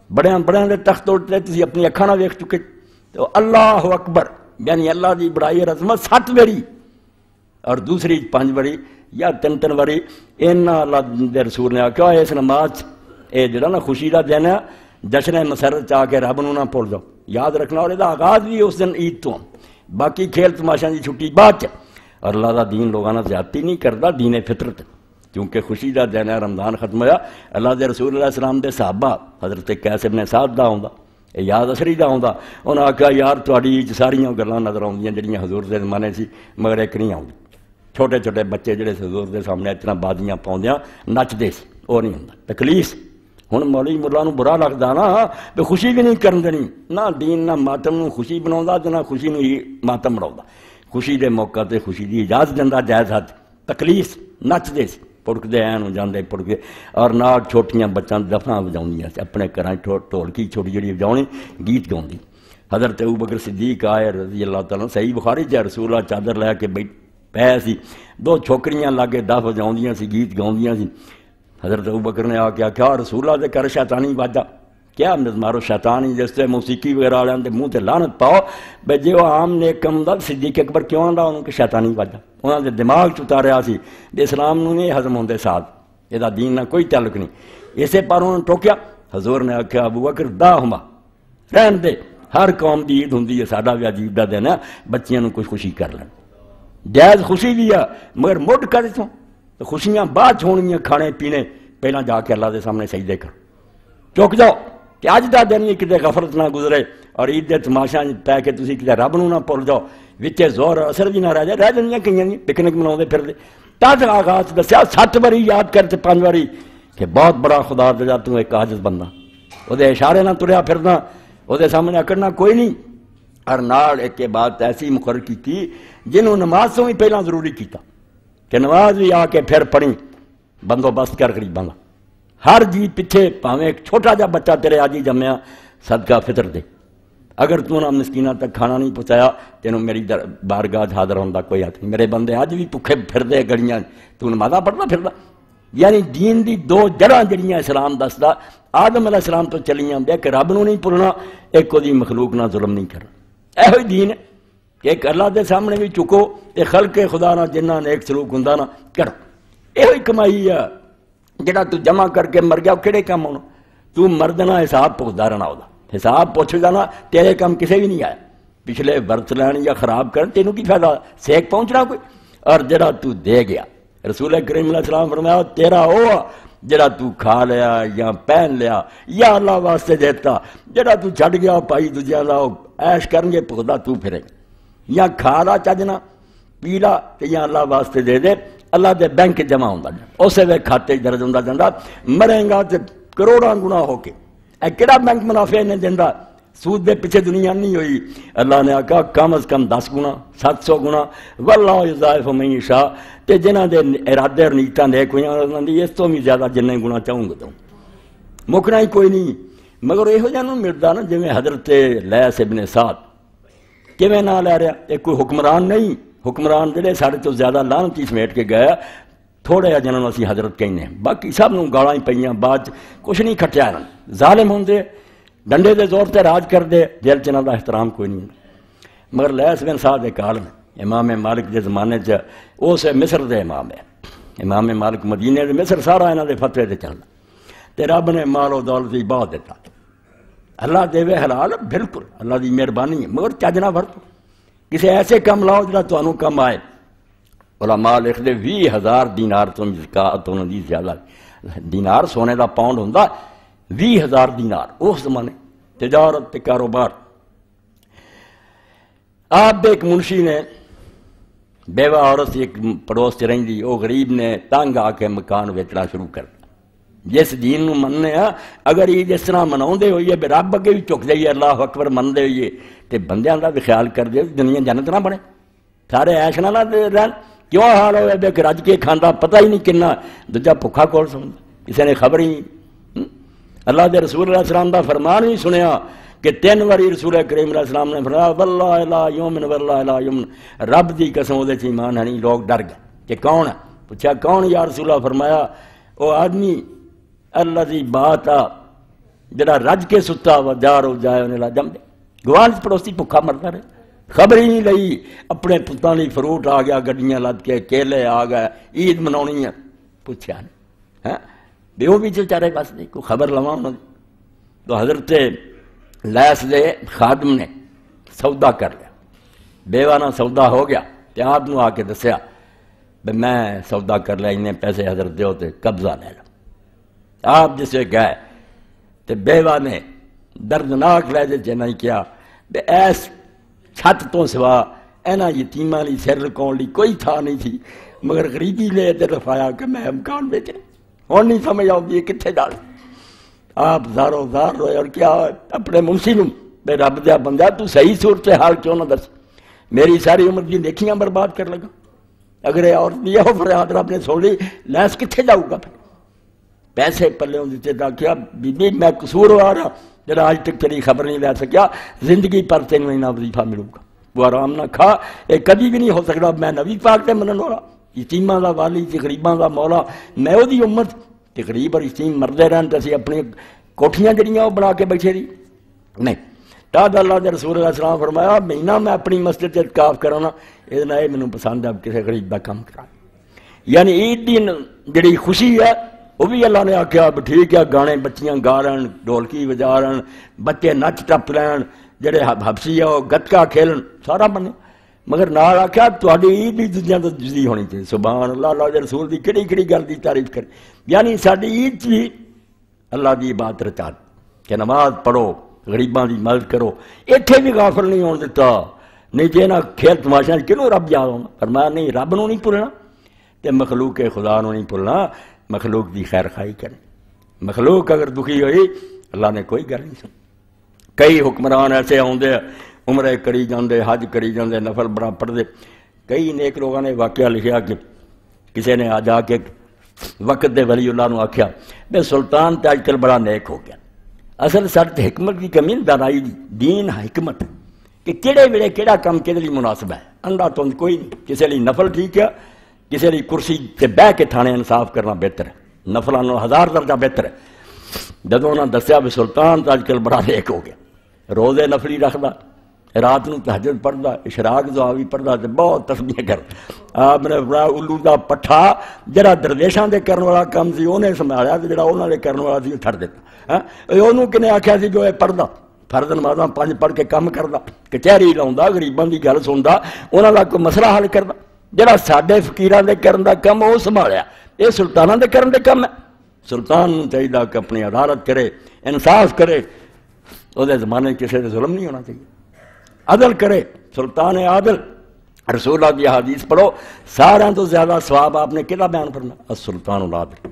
بڑے دے تخت اڑتے تسی اپنی اکھاں نہ ویکھ چکے تو اللہ اکبر یعنی اللہ دی بڑائی اور عظمت 7 باری اور دوسری 5 باری یا 3 باری اینا اللہ دے رسول نے آکھا اس نماز اے جڑا نا خوشی دا دن ہے جشن مسرت چاہ کے رب نو نہ بھول جاؤ یاد رکھنا اور دا آغاز بھی اس دن عید تو باقی کھیل تماشا دی چھٹی بعد چ اور اللہ دا دین لوگاں زیادتی نہیں کرتا دین فطرت کیونکہ خوشی دا دن ہے رمضان ختم ہوا اللہ دے رسول اللہ السلام دے صحابہ حضرت قیس ابن سعد دا ہوندا یاد اسری دا ہوندا انہاں آکھیا یار تہاڈی ساریاں گلاں نظر آؤندیاں جڑیاں حضور دے زمانے سی مگر ایک نہیں آؤندی چھوٹے چھوٹے بچے جڑے حضور دے سامنے اتنا بازیاں پاؤندیاں نچدے سی وہ نہیں ہوندا تکلیف ہن مولوی ملا نو برا لگدا نا بھی خوشی بھی نہیں کرن دینی نہ دین نہ ماتم نو خوشی بناوندا تے نہ خوشی نو ماتم بناوندا خوشی دے موقع تے خوشی دی اجازت دیندا جائز حد تکلیف نچدے سی پڑکدے ہیں جاندے پڑکدے اور نال چھوٹیاں بچاں دفاں وجاؤندیاں سی اپنے گھراں ڈھولکی چھوٹی جڑی وجاؤنی گیت گاؤندی حضرت ابوبکر صدیق آئے رضی اللہ تعالیٰ صحیح بخاری چ رسول اللہ چادر لے کے پے سی 2 چھوکریاں لاگے دف وجاؤندیاں سی گیت گاؤندیاں سی حضرت ابوبکر نے آ کے آخیا رسول اللہ دے کر شیطانی واجہ کیا مارو شیطانی جس سے موسیقی وغیرہ والوں کے منہ تے لعنت پاؤ بھائی جی وہ عام نیک کم دا صدیق اکبر کیوں آندا انہوں کہ شیطانی واجہ انہوں نے دماغ چتاریا سی اسلام نو نہیں ہضم ہوندے ساتھ یہ دین نہ کوئی تعلق نہیں اسے پر انہوں نے ٹوکیا حضور نے آخیا ابوبکر دا ہما رہن دے ہر قوم دی عید ہوندی ہے ساڈا بھی عجیب دا دن ہے بچیاں نو کچھ خوشی کر لین جائز خوشی بھی ہے مگر مڈ کر اتوں تو خوشیاں بعد ہونگیاں کھانے پینے پہلے جا کے اللہ دے سامنے سجدے کر چک جاؤ کہ اج دا دن ہی کتے غفلت نہ گزرے اور عید دے تماشا پی کے تسی کتے رب نو نہ بھول جاؤ وچے زور اثر بھی نہ رہ جائے رہ جانیاں کئی پکنک مناؤندے پھردے تد آغاز دسیا 7 باری یاد کر تے 5 باری کہ بہت بڑا خدا دے تو ایک عاجز بندہ وہ دے اشارے نہ تریا پھرنا وہ دے سامنے اکڑنا کوئی نہیں اور نال ایک بات ایسی مقرر کی جنہوں نماز تو بھی پہلا ضروری کیتا کہ نماز بھی آ کے پھر پڑھی بندوبست کر غریباں دا ہر جی پیچھے پاویں ایک چھوٹا جا بچہ تیرے آج ہی جمیا صدقہ فطر دے اگر تو نہ مسکینہ تک کھانا نہیں پہنچایا تینوں میری بارگاہ حاضر ہوندا کوئی ہاتھ نہیں میرے بندے آج بھی بھوکے پھردے گڑیاں تو نمازاں پڑھدا پھردا یعنی دین دی 2 جڑاں جڑیاں اسلام دسدا آدم علیہ السلام تو چلیاں دے کہ رب نو نہیں بھولنا ایک کوئی مخلوق نہ ظلم نہیں کرنا ایہی دین ہے کہ ایک اللہ دے سامنے بھی چکو تے خلق خدا نہ جنہ نیک سلوک ہوندا نہ کرو ایہی کمائی ہے جڑا تو جمع کر کے مر گیا کہڑے کام ہونا تو مردنا حساب پوچھدا رہنا ہودا حساب پوچھ جانا تیرے کام کسے بھی نہیں آیا پچھلے برت لین یا خراب کرن تینوں کی فائدہ سیک پہنچنا کوئی اور جڑا تو دے گیا رسول کریم علیہ السلام فرمایا تیرا ہوا جڑا تو کھا لیا یا پہن لیا یا اللہ واسطے دیتا جڑا تو چھڑ گیا پائی دوجیاں دا عیش کرن گے پخدا تو پھرے یا کھا لا چجنا پی لا یا اللہ واسطے دے دے اللہ دے بینک جمع ہوندا اسے وے کھاتے درج ہوندا جاندا مرے گا تے کروڑاں گنا ہو کے اے کیڑا بینک منافع نہیں دیندا سود دے پیچھے دنیا نہیں ہوئی اللہ نے آکھا کم از کم 10 گنا 700 گنا واللہ یضاعف من یشاء تے جنہاں دے ارادے اور نیتاں نیک ہوئیاں انہاں دی اس تو بھی زیادہ جننے گنا چاہوں گا تو مکنا ہی کوئی نہیں مگر یہو جہاں نوں ملدا نا جویں حضرت لیث ابن سعد کیویں نہ لے رہا یہ کوئی حکمران نہیں حکمران جڑے سارے تو زیادہ لعنتی سمیٹ کے گیا تھوڑے جنہوں اسی حضرت کہنے باقی سب نوں گالاں ہی پئیاں بعد کچھ نہیں کھٹیا ظالم ہوندے ڈنڈے دے زور تے راج کر دے دل چ انہاں دا احترام کوئی نہیں مگر لیس بن سعد کال امام مالک کے زمانے اس مصر دے امام ہے، امام مالک مدینے دے مصر سارا انہاں دے فتوے تے چلدا، تے رب نے مال و دولت دی بہت دیتا، اللہ دے حلال بالکل اللہ دی مہربانی ہے، مگر چج نہ ورتو، کسی ایسے کام لاؤ جڑا تانوں کم آئے۔ علماء لکھ دے 20,000 دینار تو زکات انہاں دی زیادہ، دینار سونے دا پاؤنڈ ہوندا، 20,000 دینار اس زمانے، تجارت تے کاروبار۔ آپ ایک منشی نے بیوہ عورت سے ایک پڑوس رہندی، وہ غریب نے تنگ آ کے مکان ویچنا شروع کر دیا۔ جس دین نو مننے ہاں اگر یہ جس طرح مناؤندے ہوئیے بے رب اگے بھی چک دئیے اللہ اکبر مندے ہوئیے تے بندیاں دا بھی خیال کر دے دنیا جنت نہ بنے، سارے عیش نہ رہن، کیوں حال ہوئے بے کہ رج کے کھاندا پتہ ہی نہیں کنا، دوجا بھکھا کول سوندا، کسی نے خبر ہی نہیں۔ اللہ دے رسول علیہ السلام دا فرمان ہی سنیا کہ 3 واری رسول کریم علیہ السلام نے فرمایا واللہ لا یومن واللہ لا یومن، رب دی قسم دے چ ایمان ہے نہیں۔ لوگ ڈر گئے کہ کون ہے، پوچھا کون یا رسول اللہ، فرمایا او آدمی اللہ دی بات آ جڑا رج کے ستا و جارو جائے انہیں لا جم دے، گوان پڑوسی بھکھا مرتا رہے، خبر ہی نہیں لئی، اپنے پتاں لی فروٹ آ گیا، گڈیاں لد کے کیلے آ گئے، عید مناونی ہے، پوچھا نہیں ہاں بے وہ بھی چارے پاس نہیں کوئی خبر لواں انہوں نے۔ تو حضرت لیس دے خادم نے سودا کر لیا، بیوہ نہ سودا ہو گیا، تے آپ نو آ کے دسیا بھئی میں سودا کر لیا، انہیں پیسے حضرت دیو تے قبضہ لے لو۔ آپ جسے گئے تے بیوہ نے دردناک لہجے چ نہیں کیا بے ایس چھت تو سوا اینا یتیمہ لی سر رکون لی کوئی تھا نہیں تھی، مگر غریبی لے تے رفایا کہ میں امکان بیچے اور نہیں سمجھ آؤں یہ کتھے ڈال۔ آپ زارو زار روئے اور کیا اپنے منشی نوں بے رب دیا بندہ تو صحیح صورتحال کیوں نہ دس، میری ساری عمر دی نیکیاں برباد کر لگا، اگر یہ اور دیا ہو فریاد رب نے سن لی، لیس کتھے جاؤ گا پھر؟ پیسے پلے ہوں دیتے دا کیا بی بی میں قصور ہو آ رہا جڑا آج تک تیری خبر نہیں لے سکیا، زندگی پر تینوں انہاں وظیفہ ملوں گا، وہ آرام نہ کھا، یہ کبھی بھی نہیں ہو سکتا میں نبی پاک تے منن والا، یتیماں دا والی تے غریباں دا مولا، میں وہ دی امت تے غریب اور یتیم مردے رہن تے اسی اپنی کوٹھیاں جڑیاں وہ بنا کے بیٹھے دی نہیں۔ تاد اللہ دے رسول علیہ السلام فرمایا مہینہ میں اپنی مسجد تے اعتکاف کرانا، یہ نہ مینوں پسند ہے کسی غریب دا کام کرا، یعنی عید دی جڑی خوشی ہے وہ بھی اللہ نے آکھیا ٹھیک ہے، گانے بچیاں گا رہن، ڈھولکی بجا رہن، بچے نچ ٹپ لین، جڑے حبشی ہے وہ گتکا کھیلن، سارا بنے، مگر نال آکھیا تہاڈی عید بھی دنیا تو جزی ہونی چاہیے۔ سبحان اللہ، اللہ دے رسول دی کہڑی کہڑی گل دی تعریف کرے، یعنی ساڈی عید بھی اللہ دی عبادت رچا کہ نماز پڑھو، غریباں دی مدد کرو، ایتھے بھی غافل نہیں ہون دیتا، نہیں جے نہ کھیل تماشا کنوں رب یاد ہونا، فرمایا نہیں رب نو نہیں بھولنا تے مخلوق خدا نو نہیں بھولنا، مخلوق دی خیر خواہی کرے، مخلوق اگر دکھی ہوئی اللہ نے کوئی گل نہیں سن۔ کئی حکمران ایسے آندے عمرے کری جاندے، حج کری جاندے، نفل بڑا پڑھتے، کئی نیک لوگوں نے واقعہ لکھیا کہ کسی نے آ کے وقت دے ولی اللہ نو آکھیا بے سلطان تے اج کل بڑا نیک ہو گیا، اصل سارے حکمت کی کمی دانائی دی، دین حکمت کہ کہڑے ویلے کہڑا کام کدے لئی مناسب ہے، اندا تو کوئی نہیں، کسی لئی نفل ٹھیک ہے، کسی لئی کرسی تے بہ کے تھانے انصاف کرنا بہتر ہے، نفلاں نوں 1000 درجہ بہتر ہے۔ جدوں انہاں دسیا بھی سلطان تے اج کل بڑا نیک ہو گیا، روزے نفلی رکھدا، رات نوں تہجد پڑھدا، اشراق دعا بھی پڑھدا تے بہت تسبیح کردا۔ آپ نے بڑا الو دا پٹھا جڑا درویشاں دے کرن والا کام سی اونے سنبھالیا تے جڑا انہاں دے کرن والا سی چھڑ دتا۔ ہاں اونوں کنے آکھیا سی جو اے پڑھدا فرض نمازاں 5 پڑھ کے کام کردا، کچہری لاوندا، غریباں دی گل سندا، انہاں دا کوئی مسئلہ حل کردا، جڑا ساڈے فقیراں دے کرن دا کم او سنبھالیا، اے سلطاناں دے کرن دے کم ہے۔ سلطان نوں چاہیے کہ اپنی عدالت کرے، انصاف کرے، او دے زمانے کسی دے ظلم نہیں ہونا چاہیے، عدل کرے، سلطان عادل۔ رسول اللہ کی حدیث پڑھو، سارا تو زیادہ ثواب آپ نے کہڑا بیان کرنا، السلطان العادل،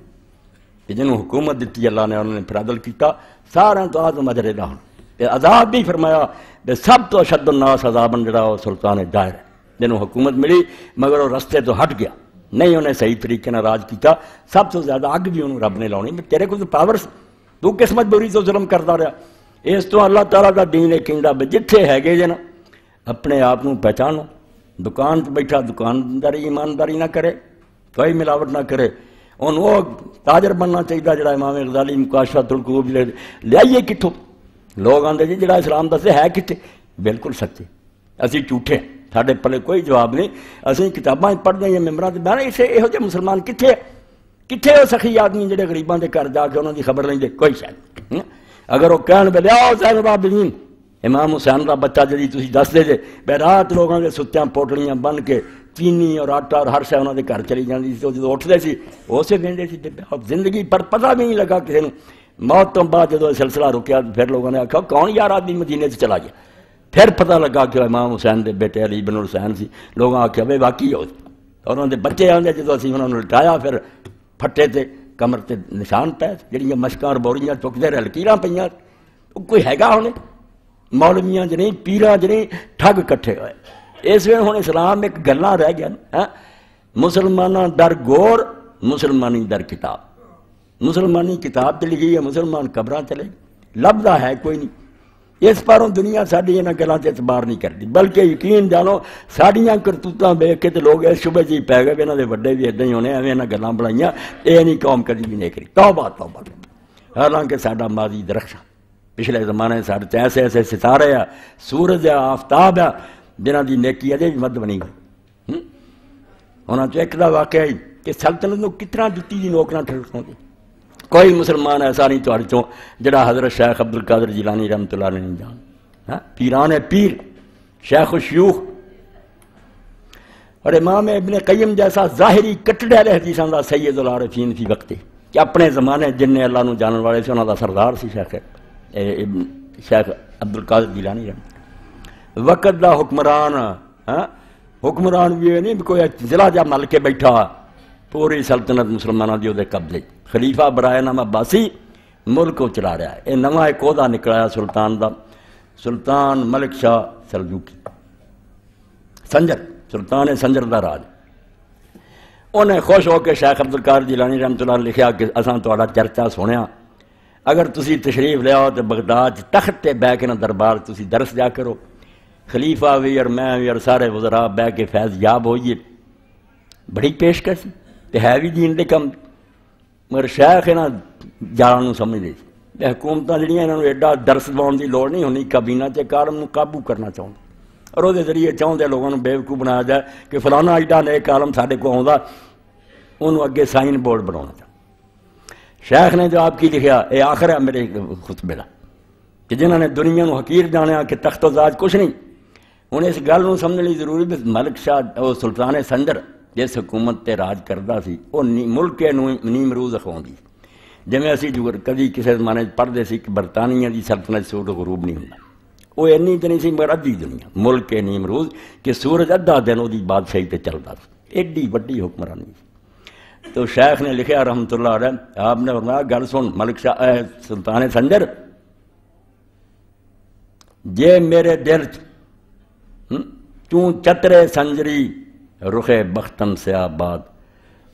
کہ جنہوں حکومت دیتی اللہ نے انہوں نے پھر عدل کیتا، سارا تو آدم اجر دا ہونا۔ عذاب بھی فرمایا کہ سب تو اشد الناس عذابن جڑا وہ سلطان دائر ہے، جنہوں حکومت ملی مگر وہ رستے تو ہٹ گیا، نہیں انہیں صحیح طریقے نہ راج کیتا، سب تو زیادہ اگ بھی انہوں رب نے لاؤنی، تیرے کو تو پاور تو قسمت بری تو ظلم کرتا رہا۔ اس تو اللہ تعالیٰ کا دین کہندا بھی جتھے ہے جے نا اپنے آپ کو پہچانو، دکان پہ بیٹھا دکانداری ایمانداری نہ کرے، کوئی ملاوٹ نہ کرے، ان وہ تاجر بننا چاہیے جڑا امام غزالی مکاشفۃ القلوب لے آئیے کتوں، لوگ آتے جی جڑا اسلام دسے ہے کتنے، بالکل سچے، اسی جھوٹے ساڈے پلے کوئی جواب نہیں. اسی کتاباں پڑھتے ہیں ممبراں تے بہنا اسے یہو جہے مسلمان کتنے وہ سخی آدمی جڑے غریباں دے گھر جا کے انہاں دی خبر لیندے کوئی شاید. اگر وہ کہن بے آؤ زین العابدین امام حسین دا بچہ جی تسی دس دے جے بے رات لوگاں دے ستیاں پوٹلیاں بن کے چینی اور آٹا اور ہر شے انہاں دے گھر چلی جاندی سی. جدوں اٹھدے سی اسے ویندے سی زندگی پر پتہ بھی نہیں لگا کسی نوں. موت تو بعد جدوں سلسلہ رکیا پھر لوگوں نے آکھا کون یار آدمی مدینے سے چلا گیا. پھر پتہ لگا کہ امام حسین دے بیٹے علی بن الحسین سی. لوگوں آکھیا بے واقعی ہو اور انہاں دے بچے آندے جدوں اسی انہاں نوں لٹایا پھر پھٹے تے کمر تے نشان پے جڑیاں مشکاں بوریاں چکدے رہ لکیراں پیاں. کوئی ہیگا ہونے مولویاں جی نہیں پیراں جی نہیں ٹھگ کٹھے ہوئے. اس ویلے ہن اسلام ایک گلاں رہ گیا نا مسلماناں در گور مسلمانی در کتاب. مسلمانی کتاب تے لکھی ہے مسلمان قبراں چلے لبدا ہے کوئی نہیں. اس پاروں دنیا ساڈی انہاں گلاں تے اعتبار نہیں کرتی بلکہ یقین جانو ساڈیاں کرتوتاں ویکھ کے تے لوگ اس شبے جی پی گئے انہاں دے وڈے بھی اداں ہی ہونے ایویں انہاں گلاں بنائیاں اے نہیں قوم کدی بھی نہیں کری. توبہ توبہ. حالانکہ ساڈا ماضی درخشاں پچھلے زمانے ساڈے ایسے ایسے ستارے آ سورج آ آفتاب آ جنہاں دی نیکی اجے بھی مد بنی گئی. انہاں چ ایک دا واقعہ ہے کہ سلطنت نوں کتنا جتی دی نوک نہ ٹھڑکاؤندی. کوئی مسلمان ایسا نہیں تہاڈے چوں جڑا حضرت شیخ عبد القادر جیلانی رحمۃ اللہ علیہ نہیں جان. پیران پیر شیخ الشیوخ اور امام ابن قیم جیسا ظاہری کٹڑے والے حدیثاں دا سید العارفین فی وقت کہ اپنے زمانے جن اللہ نو جانن والے سے انہاں دا سردار سی شیخ عبد القادر جیلانی رحمۃ. وقت دا حکمران بھی نہیں کوئی ضلع جا مل کے بیٹھا پوری سلطنت مسلمانوں دی دے قبضے. خلیفہ برائے نام عباسی ملک کو چلا رہا ہے. یہ نواں ایک عہدہ نکلا سلطان دا سلطان ملک شاہ سلجوقی سنجر سلطان سنجر دا راج. انہیں خوش ہو کے شیخ عبد القادر جیلانی رحمۃ اللہ نے لکھیا کہ اساں تہاڈا چرچا سنیا اگر تسی تشریف لے آؤ تو بغداد تخت تے بہ کے نہ دربار تسی درس جا کرو. خلیفہ بھی اور میں بھی اور سارے وزراء بہ کے فیض یاب ہوئیے. بڑی پیشکش تے ہے بھی دین دے کم مگر شیخ انہاں جانوں سمجھدے سی حکومتاں جڑیاں انہاں نوں ایڈا درس دواؤن دی لوڑ نہیں ہونی. کابینہ تے عالم نوں قابو کرنا چاہندے اور وہ ذریعے چاہتے لوگوں نے بیوقوف بنایا جائے کہ فلانا ایڈا نیک عالم سارے کو آؤں انہوں اگے سائن بورڈ بنانا چاہتا. شیخ نے جواب کی لکھیا اے آخر ہے میرے خطبے کا کہ جنہوں نے دنیا نو حقیر جانیا کہ تخت و تاج کچھ نہیں. ہوں اس گل نو سمجھنے ضروری بھی ملک شاہ وہ سلطان سنجر جس حکومت تے راج کرتا سی وہ ملک کے نیم روز اخواندی جویں اسی کدی کسی زمانے پڑھتے سی کہ برطانیہ دی سلطنت سورج غروب نہیں ہوندا. وہ اینی تو نہیں سی مگر ادھی دنیا ملک کے نیم روز کہ سورج ادھا دن وہ بادشاہی تے چلتا سی. ایڈی وڈی حکمرانی سی. تو شیخ نے لکھیا رحمۃ اللہ علیہ آپ نے فرمایا گل سن ملک شاہ سلطان سنجر جے میرے دل چون چترے سنجری رخے بختم سے آباد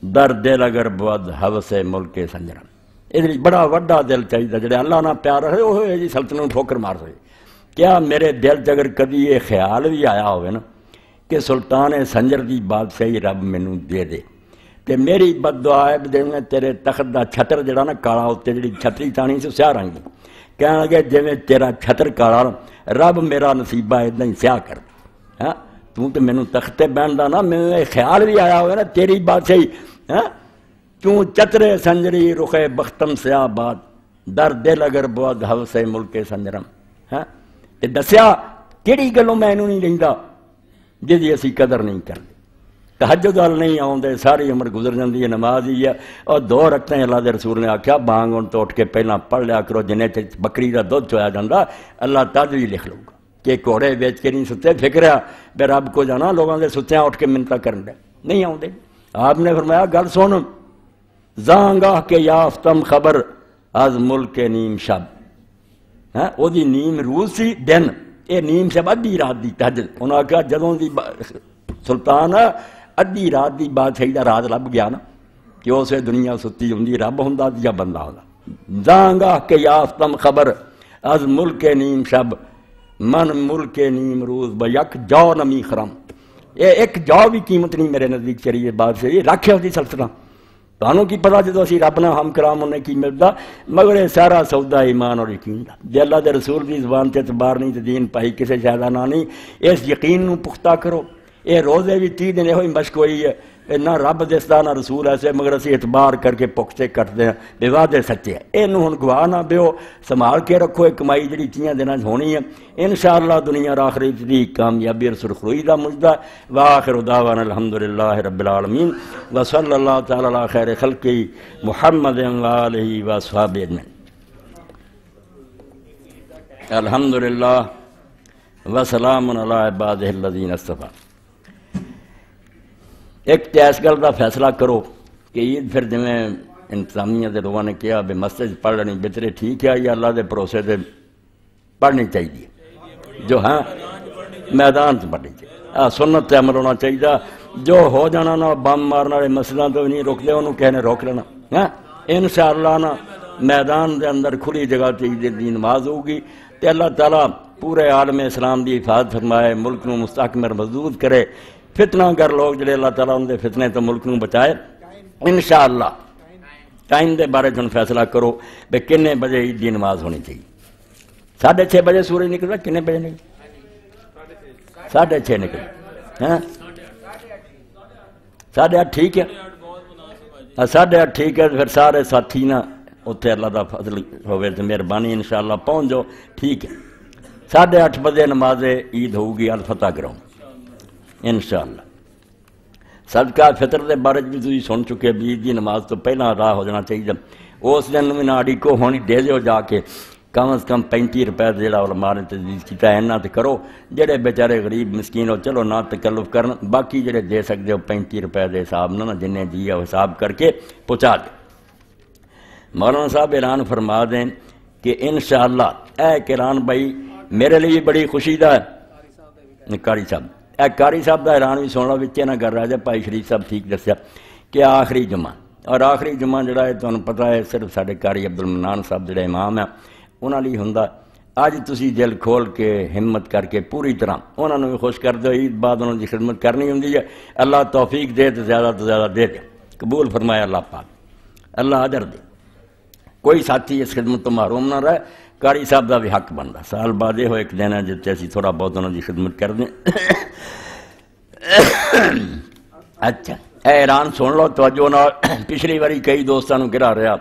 در دل اگر بود حوث ملک سنجرم. اس بڑا وڈا دل چاہیے جڑے اللہ نہ پیار رہے وہ جی سلطنت ٹھوکر مار رہے. کیا میرے دل اگر کبھی یہ خیال بھی آیا ہوئے نا کہ سلطان سنجر دی بادشاہی رب مینوں دے دے تے میری بد دعا ہے کہ تیرے تخت دا چھتر جڑا نا کالا ہوتے جڑی چھتری تانی سے سیاہ رنگ دی کہنے لگے جویں تیرا چھتر کالا رب میرا نصیبہ ادھا ہی سیاہ کر دے. تو مینوں تختے بہن دا نا مینوں یہ خیال بھی آیا ہوئے نا تیری بادشاہی کیوں چترے سنجری رخے بختم سے آباد در دل اگر بود حوث ملک سنجرم. تے دسیا کیڑی گلوں میں انہوں نہیں لیندا جی اسی قدر نہیں کرتے. تہجد وال نہیں آؤندے ساری عمر گزر جاندی ہے نماز ہی ہے اور 2 رکعتیں اللہ دے رسول نے آکھیا بانگ ہون تو اٹھ کے پہلا پڑھ لیا کرو جنے بکری دا دودھ چویا جاندا اللہ تعالی بھی لکھ لوں گا کہ گھوڑے بیچ کے نہیں ستے فکریا بے رب کو جانا لوگوں دے ستیاں اٹھ کے منتاں کرن دے نہیں آؤندے. آپ نے فرمایا گل سن زانگاہ کے یافتم خبر از ملک نیم شب وہ دی نیم روز سی دن یہ نیم شب ادھی رات دی تہجد. انہوں نے کہا جدوں دی سلطان ادھی رات دی بادشاہی دا راز لب گیا نا کہ اسے دنیا ستی ہوندی رب ہوندا یا بندہ ہوندا. زانگاہ کے یافتم خبر از ملک نیم شب من ملک نیم روز بیک جو نمی خرم. یہ ایک جو بھی قیمت نہیں میرے نزدیک چلی ہے بادشاہی رکھے ہوتی سلطنت تانوں کی پتا جدو اسی رب نال ہم کلام انہیں کی ملتا، مگر یہ سارا سودا ایمان اور یقین دا، جے اللہ دے رسول دی زبان تے اعتبار نہیں تے دین پائی کسے شہدا نہ نہیں، اس یقین نو پختہ کرو۔ یہ روزے بھی 30 دن یہ مشق ہوئی ہے، نہ رب دستا نہ رسول ایسے، مگر اسی اعتبار کر کے پختے کٹتے ہیں، بے وعدے سچے ہیں۔ یہ ہن گواہ نہ بیو، سنبھال کے رکھو، ایک کمائی جڑی 30 دنوں ہوਣੀ ہے انشاءاللہ، دنیا اور آخرت دی کامیابی اور سرخروئی دا مجدہ۔ وآخر دعوانا الحمدللہ رب العالمین، وصلی اللہ تعالی علی خیر خلقہ محمد وآلہ وصحبہ اجمعین۔ الحمدللہ وسلام علی عبادہ الذین اصطفیٰ۔ ایک تو اس گل کا فیصلہ کرو کہ عید پھر جویں انتظامیہ دے لوگوں نے کہا بھی مسجد پڑھ لینی بہتر ٹھیک ہے، یا اللہ دے بھروسے سے پڑھنی چاہیے، جو ہاں میدان سے پڑھنی چاہیے، سنت تے عمل ہونا چاہیے، جو ہو جانا نا بم مارنا والے مسجدوں تو نہیں روکتے، انہوں کہنے روک لینا، ہاں انشاءاللہ نا میدان دے اندر کھلی جگہ تے عید دی نماز ہوگی، تے اللہ تعالیٰ پورے عالم اسلام دی حفاظت فرمائے، ملک نو مستحکم اور مضبوط کرے، فتنہ گر لوگ جڑے اللہ تعالیٰ ان دے فتنے تو ملک نو بچائے انشاءاللہ۔ ٹائم دے بارے جن فیصلہ کرو بے کنے بجے عید دی نماز ہونی چاہیے۔ 6:30 بجے سورج نکلتا، کنے بجے نکل 6:30 نکل، ہاں 8:30 ٹھیک ہے، 8:30 ٹھیک ہے، پھر سارے ساتھی نا اتنے اللہ دا فضل ہوئے تو مہربانی انشاءاللہ پہنچ جاؤ، ٹھیک ہے۔ 8:30 بجے نماز عید ہوگی الفتح گراؤنڈ انشاءاللہ۔ صدقہ فطر دے بارے بھی تھی سن چکے، عید دی نماز تو پہلا ادا ہو جانا چاہیے، اس دن بھی نہ اڑیکو ہونی، دے دیو جا کے کم از کم 35 روپے جڑا علماء نے تجویز کیتا ہے اینا تے کرو، جڑے بیچارے غریب مسکین ہو چلو نہ تکلف کرن، باقی جڑے دے سکتے ہو 35 روپے دے حساب نہ جنہیں جی وہ حساب کر کے پہنچا دیں۔ مولانا صاحب اعلان فرما دیں کہ انشاءاللہ اے اعلان بھائی میرے لیے بڑی خوشی دا ہے، قاری صاحب اے قاری صاحب دا اعلان بھی سن لو، بچے نہ کر رہا جائے، بھائی شریف صاحب ٹھیک دسیا کہ آخری جمعہ، اور آخری جمعہ جڑا ہے تمہیں پتہ ہے صرف سارے قاری عبدالمنان صاحب جڑے امام ہیں انہوں نے ہوں، اج تسی دل کھول کے ہمت کر کے پوری طرح انہوں نے بھی خوش کر دو، عید بعد انہوں کی خدمت کرنی ہوں، اللہ توفیق دے تو زیادہ دے دے، قبول فرمائے اللہ پاک، اللہ اجر دے، کوئی ساتھی اس خدمت تو محروم نہ رہے، قاری صاحب دا بھی حق بنتا، سال بعد یہ ہو ایک دن ہے جتے اسی تھوڑا بہت انہوں کی خدمت کر دیں۔ اچھا اے اعلان سن لو توجہ نال، پچھلی باری کئی دوستانوں گرا رہا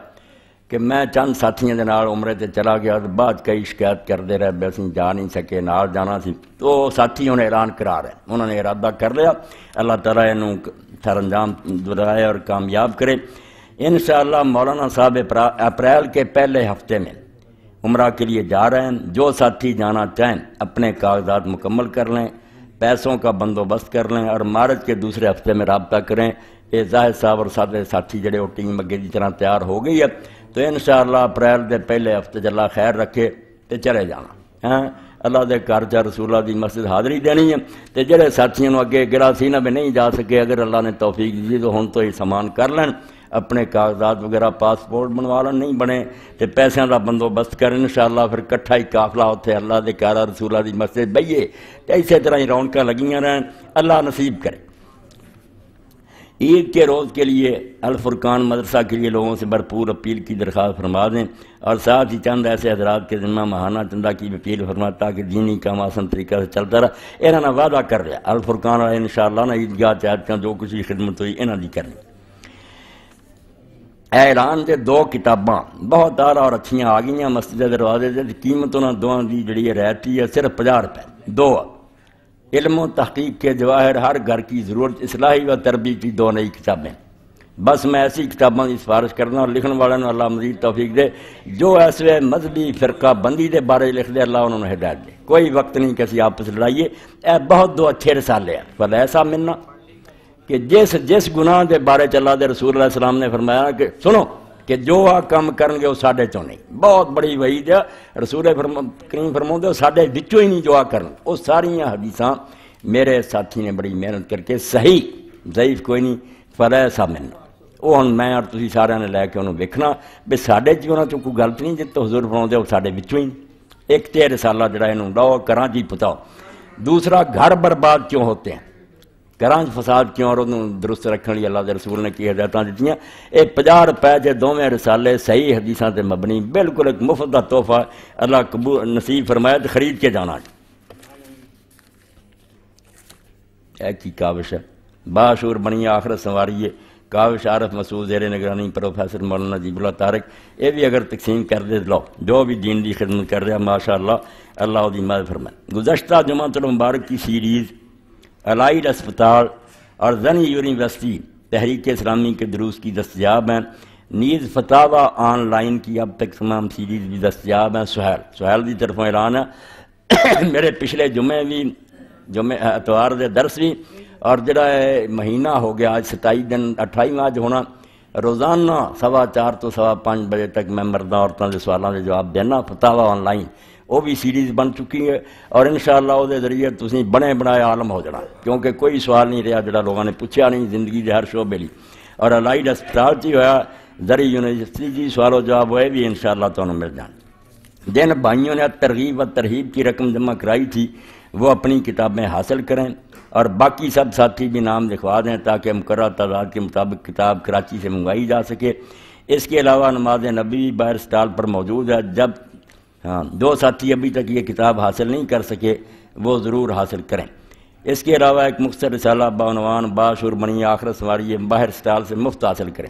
کہ میں چند ساتھیوں کے نال عمرے تے چلا گیا، بعد کئی شکایت کرتے رہے بے اسی جا نہیں سکے، نال جانا سی، تو ساتھیوں نے اعلان کرا رہے، انہوں نے ارادہ کر لیا، اللہ تعالیٰ انہوں سر انجام دلائے اور کامیاب کرے انشاءاللہ۔ مولانا صاحب اپریل کے پہلے ہفتے میں عمرہ کے لیے جا رہے ہیں، جو ساتھی جانا چاہیں اپنے کاغذات مکمل کر لیں، پیسوں کا بندوبست کر لیں، اور مارچ کے دوسرے ہفتے میں رابطہ کریں۔ یہ زاہد صاحب اور سارے ساتھی جڑے وہ ٹیم اگے کی طرح تیار ہو گئی ہے، تو انشاءاللہ اپریل دے پہلے ہفتے اللہ خیر رکھے تو چلے جانا، ہاں اللہ دے گھر چ رسول اللہ دی مسجد حاضری دینی ہے، تو جڑے ساتھیوں اگے گرا سی نہ بھی نہیں جا سکے، اگر اللہ نے توفیق دی تو ہن تو یہ سامان کر لین، اپنے کاغذات وغیرہ پاسپورٹ بنوا لین، نہیں بنے تو پیسوں کا بندوبست کر انشاءاللہ، پھر کٹھا ہی قافلہ اتنے اللہ دے گھر رسول اللہ دی مسجد بہیے، تو اسی طرح ہی رونقاں لگیاں رہن، اللہ نصیب کرے۔ عید کے روز کے لیے الفرقان مدرسہ کے لیے لوگوں سے بھرپور اپیل کی درخواست فرما دیں، اور ساتھ ہی چند ایسے حضرات کے ذمہ ماہانہ چندہ کی اپیل فرما تاکہ دینی کام آسان طریقہ سے چلتا رہا۔ انہوں نے وعدہ کر لیا الفرقان والے انشاءاللہ نا عیدگاہ چاہتے ہیں جو کچھ بھی خدمت ہوئی انہوں نے کرنی۔ اعلان دے 2 کتاباں بہت اعلیٰ اور اچھیاں آ گئی ہیں مسجد دروازے سے، قیمت انہوں دونوں دی جڑی ہے رہتی ہے صرف 50 روپے، 2 علم و تحقیق کے جواہر، ہر گھر کی ضرورت، اصلاحی و تربیت کی 2 نئی کتابیں۔ بس میں ایسی کتابوں کی سفارش کرنا، اور لکھن والوں اللہ مزید توفیق دے، جو ایسے مذہبی فرقہ بندی دے بارے لکھ دے، اللہ انہوں نے ہدایت دے، کوئی وقت نہیں کسی آپس لڑائیے، اے بہت 2 اچھے رسالے ہیں۔ فل ایسا ملنا کہ جس گناہ دے بارے اللہ دے رسول اللہ علیہ السلام نے فرمایا کہ سنو کہ جو آ کام کرن گے وہ ساڈے چوں نہیں، بہت بڑی وعید ہے، رسول کریم فرماؤندے وہ ساڈے وچوں ہی نہیں جو آ کرن، وہ ساری حدیثاں میرے ساتھی نے بڑی محنت کر کے صحیح ضعیف کوئی نہیں فلیسا ملنا، وہ ہن میں اور تسی سارے نے لے کے انہوں ویکھنا بھی ساڈے چ انہاں چوں کوئی غلط نہیں، جت حضور فرماؤندے وہ ساڈے وچوں ہی۔ ایک تے رسالہ جڑا انہوں لاؤ کراں جی پتاؤ۔ دوسرا گھر برباد کیوں ہوتے ہیں، گھراں فساد کیوں اور انہوں درست رکھنے لیے اللہ دے رسول نے کی ہدایتاں دتیاں. یہ 50 روپے دے دوویں رسالے صحیح حدیثاں تے مبنی بالکل ایک مفت دا تحفہ اللہ قبول نصیب فرمایا تے خرید کے جانا. ایک ہی کاوش ہے باشعور بنی آخرت سنواریے. کاوش عارف مسعود زیر نگرانی پروفیسر مولانا نجیب اللہ طارق یہ بھی اگر تقسیم کر دے لو جو بھی دین دی خدمت کر رہا ماشاء اللہ اللہ دی مدد فرمائے. گزشتہ جمعۃ المبارک کی سیریز الائیڈ اسپتال اور زنی یونیورسٹی تحریک اسلامی کے دروس کی دستیاب ہیں. نیز فتاوی آن لائن کی اب تک تمام سیریز بھی دستیاب ہیں. سہیل دی طرفوں اعلان ہے میرے پچھلے جمعے بھی اتوار دے درس بھی اور جڑا مہینہ ہو گیا آج 27 دن 28واں آج ہونا روزانہ 4:15 تو 5:15 بجے تک میں مردہ عورتوں کے سوالوں کے جواب دینا فتاوی آن لائن وہ بھی سیریز بن چکی ہے اور انشاءاللہ وہ ذریعے تسی بنے بنائے عالم ہو جانا کیونکہ کوئی سوال نہیں رہا جڑا لوگوں نے پوچھا نہیں زندگی کے ہر شعبے لی. اور الائیڈ اسپتال جی ہوا زری یونیورسٹی جی سوال و جواب ہوئے بھی انشاءاللہ تمہیں مل جان. جن بھائیوں نے ترغیب و ترہیب کی رقم جمع کرائی تھی وہ اپنی کتابیں حاصل کریں اور باقی سب ساتھی بھی نام لکھوا دیں تاکہ مقررہ تعداد کے مطابق کتاب کراچی سے منگوائی جا سکے. اس کے علاوہ نماز نبوی باہر اسٹال پر موجود ہے. جب دو ساتھی ابھی تک یہ کتاب حاصل نہیں کر سکے وہ ضرور حاصل کریں. اس کے علاوہ ایک مختصر رسالہ بعنوان باشعور بنی آخرت سنواریے باہر اسٹال سے مفت حاصل کریں.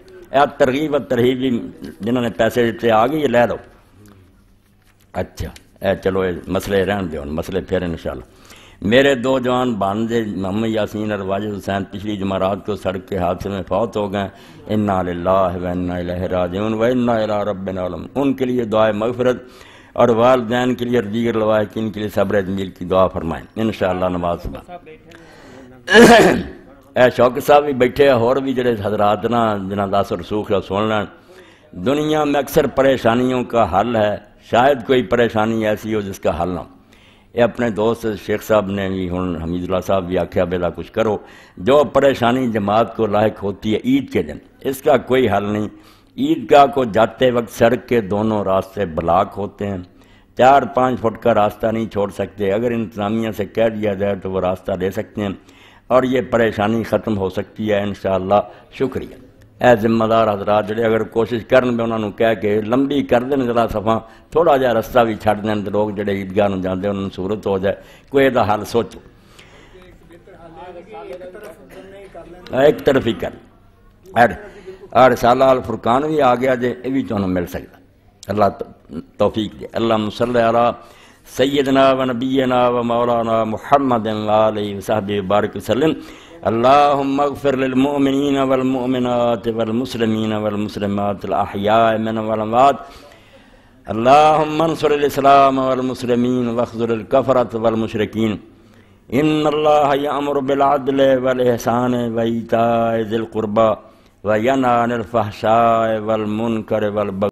ترغیب و ترہیب جنہوں نے پیسے دیتے آگے یہ لے لو. اچھا چلو مسئلے رہن دو مسئلے پھر انشاءاللہ. میرے 2 جوان بانجے محمد یاسین اور واجد حسین پچھلی جمعرات کو سڑک کے حادثے میں فوت ہو گئے. انا للہ و انا الیہ راجعون و انا الی ربنا لمنقلبون. ان کے لیے دعائے مغفرت اور والدین کے لیے دیگر لواحقین کے لیے صبر جمیل کی دعا فرمائیں انشاءاللہ. نماز صبح اے شوکت صاحب بھی بیٹھے اور بھی جڑے حضرات نا جنہاں دا اثر رسوخ ہے سن لیں. دنیا میں اکثر پریشانیوں کا حل ہے شاید کوئی پریشانی ایسی ہو جس کا حل نہ ہو. یہ اپنے دوست شیخ صاحب نے بھی ہن حمید اللہ صاحب بھی آکھیا بیلا کچھ کرو. جو پریشانی جماعت کو لاحق ہوتی ہے عید کے دن اس کا کوئی حل نہیں. عیدگاہ کو جاتے وقت سڑک کے دونوں راستے بلاک ہوتے ہیں. 4-5 فٹ کا راستہ نہیں چھوڑ سکتے. اگر انتظامیہ سے کہہ دیا جائے تو وہ راستہ لے سکتے ہیں اور یہ پریشانی ختم ہو سکتی ہے انشاءاللہ. شکریہ. اے ذمہ دار حضرات جڑے اگر کوشش کرن میں انہوں نے کہہ کے لمبی کر دیں ذرا صفحہ تھوڑا جہا رستہ بھی چھڑ دیں تو لوگ جڑے عیدگاہ نوں جاندے انہوں نے صورت ہو جائے. کوئی دا حل سوچو ایک طرف ہی کر. اور رسالہ الفرقان بھی آ گیا جے یہ بھی تمہیں مل سکتا. اللہ توفیق دے. اللہم صلی علی سیدنا و نبینا و مولانا محمد و آلہ و صحبہ بارک وسلم. اللہم اغفر للمؤمنین والمؤمنات والمسلمین والمسلمات الاحیاء من والاموات. اللہم انصر الاسلام والمسلمین واخذل الکفرۃ والمشرکین. ان اللہ یأمر بالعدل والاحسان وایتاء ذی القربى وینہی عن الفحشاء والمنکر والبغی